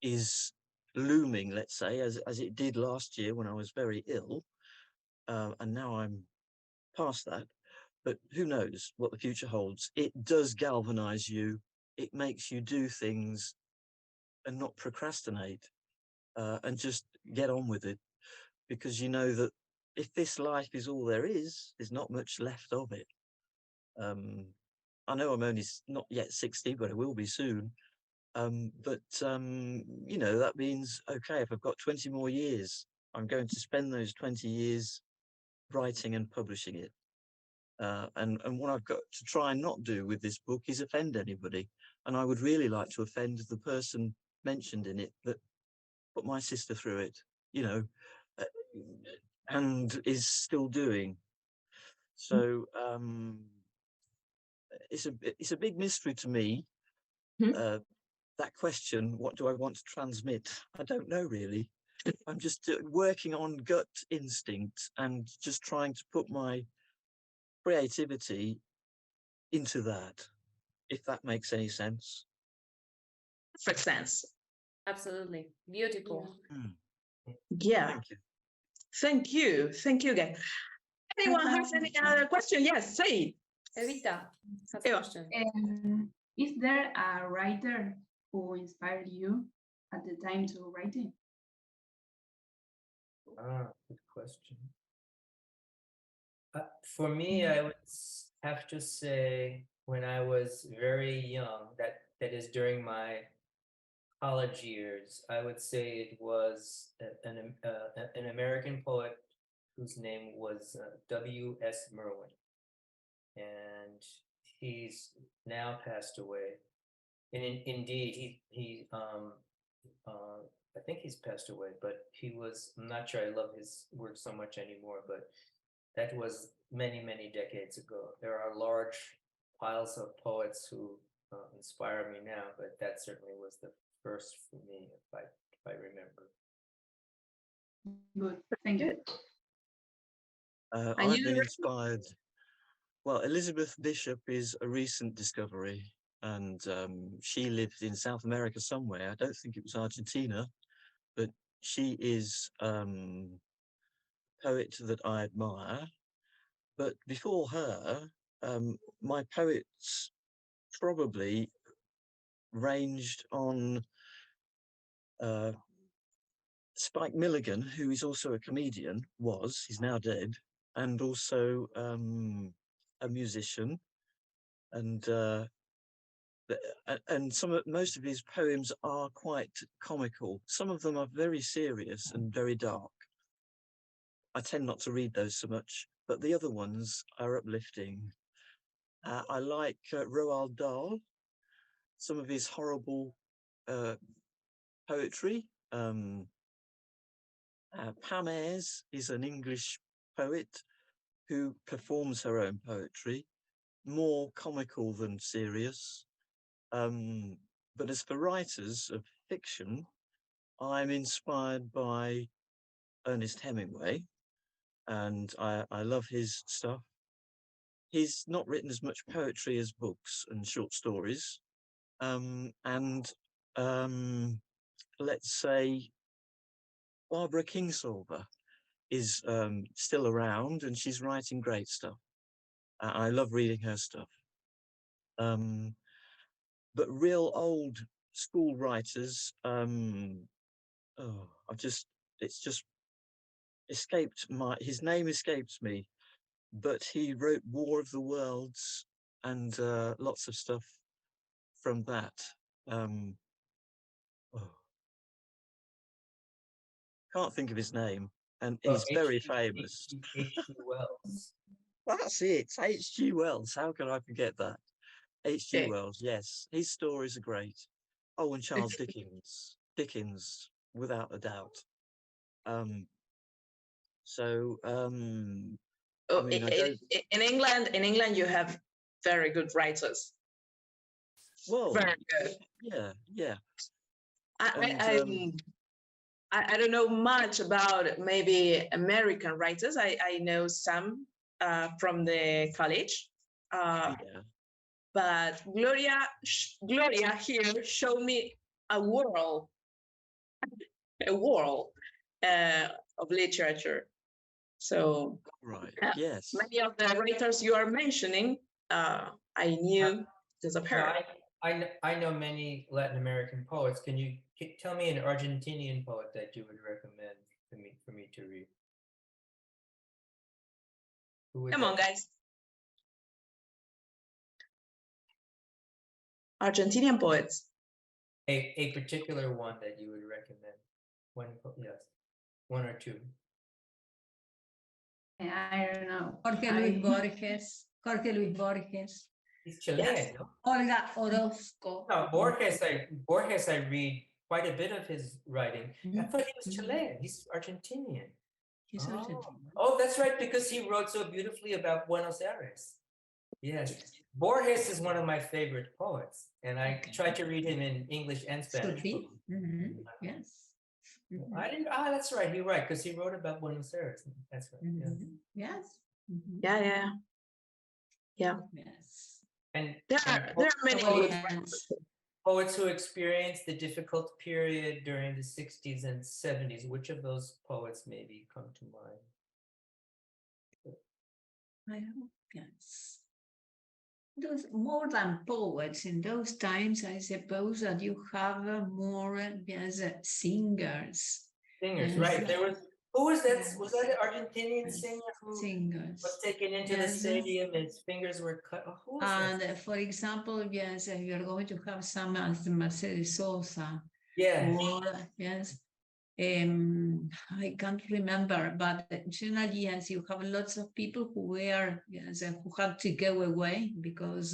Speaker 2: is looming, let's say, as it did last year when I was very ill. And now I'm past that. But who knows what the future holds? It does galvanize you. It makes you do things and not procrastinate, and just get on with it, because you know that if this life is all there is, there's not much left of it. I know I'm only not yet 60, but I will be soon. But that means, okay, if I've got 20 more years, I'm going to spend those 20 years writing and publishing it. And what I've got to try and not do with this book is offend anybody. And I would really like to offend the person mentioned in it that put my sister through it, uh, and is still doing. So it's a big mystery to me. That question, what do I want to transmit? I don't know really. I'm just working on gut instinct and just trying to put my creativity into that, if that makes any sense.
Speaker 1: Perfect sense.
Speaker 4: Absolutely. Beautiful.
Speaker 1: Yeah.
Speaker 2: Thank you.
Speaker 1: Thank you. Thank you, guys. Anyone has any other question? Yes, say it.
Speaker 4: Evita has a
Speaker 1: Eva.
Speaker 4: question.
Speaker 7: Is there a writer who inspired you at the time to writing?
Speaker 3: Good question. For me, I would have to say when I was very young, that is during my college years, I would say it was an American poet whose name was W.S. Merwin, and he's now passed away. And indeed, I think he's passed away, but I'm not sure I love his work so much anymore, but that was many, many decades ago. There are large piles of poets who inspire me now, but that certainly was the first for me, if I remember.
Speaker 7: Good, thank you.
Speaker 2: I've been inspired. Well, Elizabeth Bishop is a recent discovery, and she lived in South America somewhere. I don't think it was Argentina, but she is a poet that I admire. But before her, my poets probably ranged on Spike Milligan, who is also a comedian, he's now dead, and also a musician, and most of his poems are quite comical. Some of them are very serious and very dark. I tend not to read those so much, but the other ones are uplifting. I like Roald Dahl, some of his horrible poetry. Pam Ayres is an English poet who performs her own poetry, more comical than serious. But as for writers of fiction, I'm inspired by Ernest Hemingway, and I love his stuff. He's not written as much poetry as books and short stories. Let's say Barbara Kingsolver is still around, and she's writing great stuff. I love reading her stuff. But real old school writers, it's just his name escapes me, but he wrote War of the Worlds and lots of stuff from that. Can't think of his name, and he's very famous.
Speaker 3: H.G. Wells.
Speaker 2: That's it, H.G. Wells. How can I forget that? H.G.
Speaker 1: Okay.
Speaker 2: Wells, yes, his stories are great. Oh, and Charles Dickens, without a doubt. So, I
Speaker 1: Oh,
Speaker 2: mean, I don't.
Speaker 1: in England, you have very good writers.
Speaker 2: Well,
Speaker 1: Very good.
Speaker 2: yeah. And
Speaker 1: I don't know much about maybe American writers. I know some from the college.
Speaker 2: yeah,
Speaker 1: But Gloria here showed me a world of literature. So
Speaker 2: right, yes.
Speaker 1: many of the writers you are mentioning, I knew because of her.
Speaker 3: I know many Latin American poets. Can you tell me an Argentinian poet that you would recommend for me to read?
Speaker 1: Come on, guys. Argentinian poets.
Speaker 3: A particular one that you would recommend. Yes, one or two.
Speaker 7: I don't know.
Speaker 6: Jorge Luis Borges.
Speaker 3: He's Chilean,
Speaker 1: Yes.
Speaker 3: no?
Speaker 6: Olga Orozco.
Speaker 3: No, Borges. I read quite a bit of his writing. I thought he was Chilean. He's Argentinian.
Speaker 6: He's Argentinian.
Speaker 3: Oh, that's right, because he wrote so beautifully about Buenos Aires. Yes. Borges is one of my favorite poets, and I try to read him in English and Spanish.
Speaker 6: Yes.
Speaker 3: I didn't. That's right. You're right, because he wrote about Buenos Aires. That's right.
Speaker 6: Yes.
Speaker 1: Yeah.
Speaker 6: Yes.
Speaker 3: And
Speaker 1: there are many
Speaker 3: poets who experienced the difficult period during the 60s and 70s. Which of those poets maybe come to mind?
Speaker 6: Yes. Those more than poets in those times, I suppose that you have more singers.
Speaker 3: Singers,
Speaker 6: Yes.
Speaker 3: right? Who was that? Was that an Argentinian singer who was taken into the stadium and his fingers were cut? Who was that?
Speaker 6: For example, yes, you're going to have some as Mercedes Sosa.
Speaker 3: Yeah.
Speaker 6: Or, yes. I can't remember, but generally, yes, you have lots of people who were, who had to go away because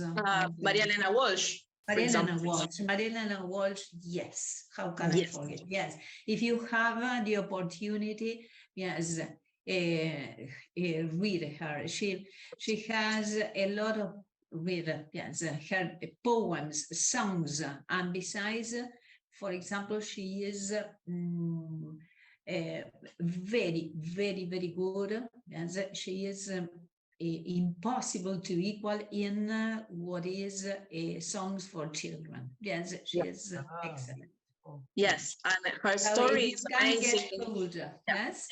Speaker 1: Maria Elena Walsh.
Speaker 6: Maria Elena Walsh, yes. How can I forget? Yes, if you have the opportunity, yes, read her. She has a lot of her poems, songs, and besides. For example, she is very, very, very good. And she is impossible to equal in what is songs for children. Yes, she is excellent.
Speaker 1: Yes, and her story is amazing.
Speaker 6: Yes.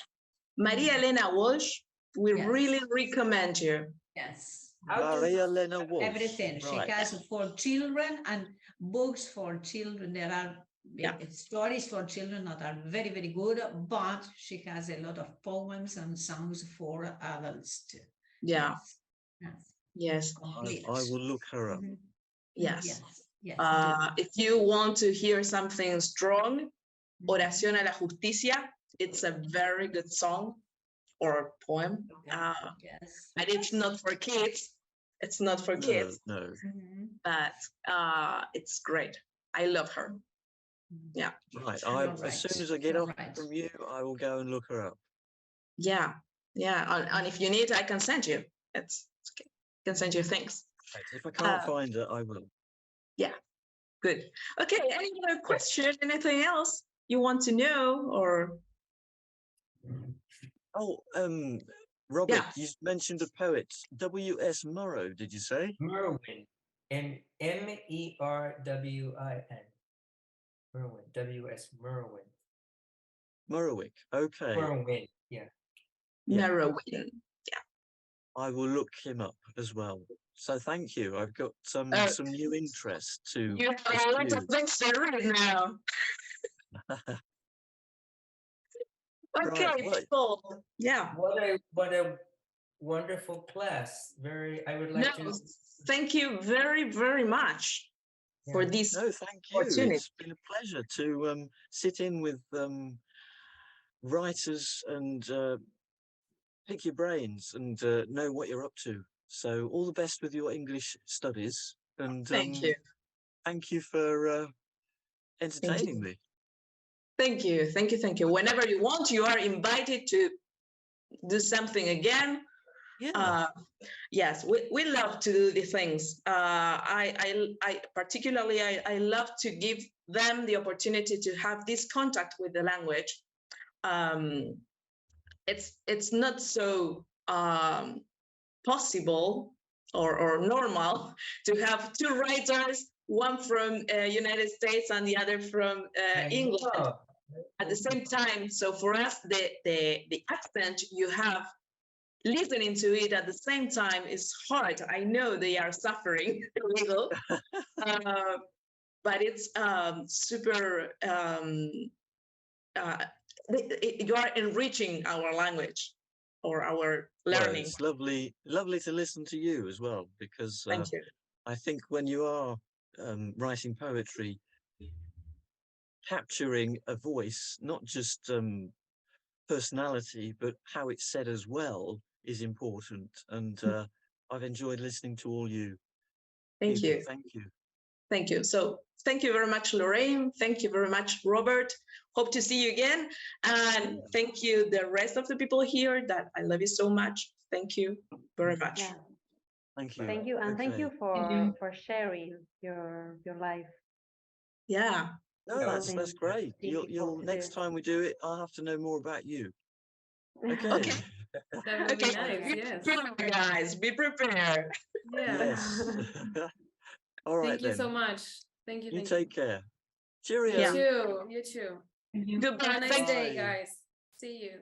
Speaker 1: Maria Elena Walsh, we really recommend you.
Speaker 6: Yes.
Speaker 2: Maria Elena Walsh.
Speaker 6: Everything. Right. She has for children and books for children. There are stories for children that are very, very good, but she has a lot of poems and songs for adults too.
Speaker 1: Yeah.
Speaker 2: Yes. I will look her up.
Speaker 1: Yes. If you want to hear something strong, Oración a la Justicia, it's a very good song or poem. But it's not for kids. It's not for kids.
Speaker 2: No.
Speaker 1: But it's great. I love her. Yeah.
Speaker 2: Right. As soon as I get off from you, I will go and look her up.
Speaker 1: Yeah. And if you need, I can send you. It's okay. I can send you things.
Speaker 2: Right. If I can't find her, I will.
Speaker 1: Yeah. Good. Okay. Any other question? Anything else you want to know or?
Speaker 2: Oh, Robert, you mentioned a poet, W.S. Morrow, did you say?
Speaker 3: Merwin, M-E-R-W-I-N. Merwin, W.S. Merwin.
Speaker 2: Merwick, okay.
Speaker 3: Merwin, yeah.
Speaker 1: Merwin, yeah.
Speaker 2: I will look him up as well. So thank you. I've got some new interest to.
Speaker 1: You have a lot of things to read now. Okay, cool. Yeah.
Speaker 3: What a wonderful class. I would like to.
Speaker 1: Thank you very, very much for this.
Speaker 2: No, thank you. It's been a pleasure to sit in with writers and pick your brains and know what you're up to. So all the best with your English studies And
Speaker 1: Thank you.
Speaker 2: thank you for entertaining me.
Speaker 1: Thank you. Thank you. Thank you. Whenever you want, you are invited to do something again.
Speaker 2: Yeah.
Speaker 1: Yes, we love to do the things. I particularly, I love to give them the opportunity to have this contact with the language. It's not so possible or normal to have two writers, one from United States and the other from England at the same time. So for us, the accent you have listening to it at the same time is hard. I know they are suffering a little, but it's super. You are enriching our language or our
Speaker 2: Well,
Speaker 1: learning.
Speaker 2: it's lovely to listen to you as well, because
Speaker 1: Thank you.
Speaker 2: I think when you are writing poetry, capturing a voice, not just personality, but how it's said as well, is important. And I've enjoyed listening to all you
Speaker 1: Thank
Speaker 2: people.
Speaker 1: you.
Speaker 2: Thank you.
Speaker 1: Thank you. So thank you very much, Lorraine. Thank you very much, Robert. Hope to see you again. And thank you, the rest of the people here that I love you so much. Thank you very much.
Speaker 5: Yeah.
Speaker 2: Thank you.
Speaker 5: Thank you, and thank you
Speaker 2: Okay.
Speaker 5: for sharing your life.
Speaker 1: Yeah.
Speaker 2: No, that's great. You'll next time we do it, I'll have to know more about you. Okay.
Speaker 1: Okay.
Speaker 4: That would be
Speaker 1: Okay.
Speaker 4: nice.
Speaker 1: Be
Speaker 4: Yes.
Speaker 1: prepared, guys. Be prepared.
Speaker 4: Yeah.
Speaker 2: Yes. All right
Speaker 4: Thank you
Speaker 2: then.
Speaker 4: so much. Thank you.
Speaker 2: You
Speaker 4: Thank
Speaker 2: take care. Cheerio.
Speaker 4: you. You too. You too.
Speaker 1: Goodbye.
Speaker 4: Have a nice
Speaker 1: Thank you.
Speaker 4: day,
Speaker 2: Bye.
Speaker 4: guys. See you.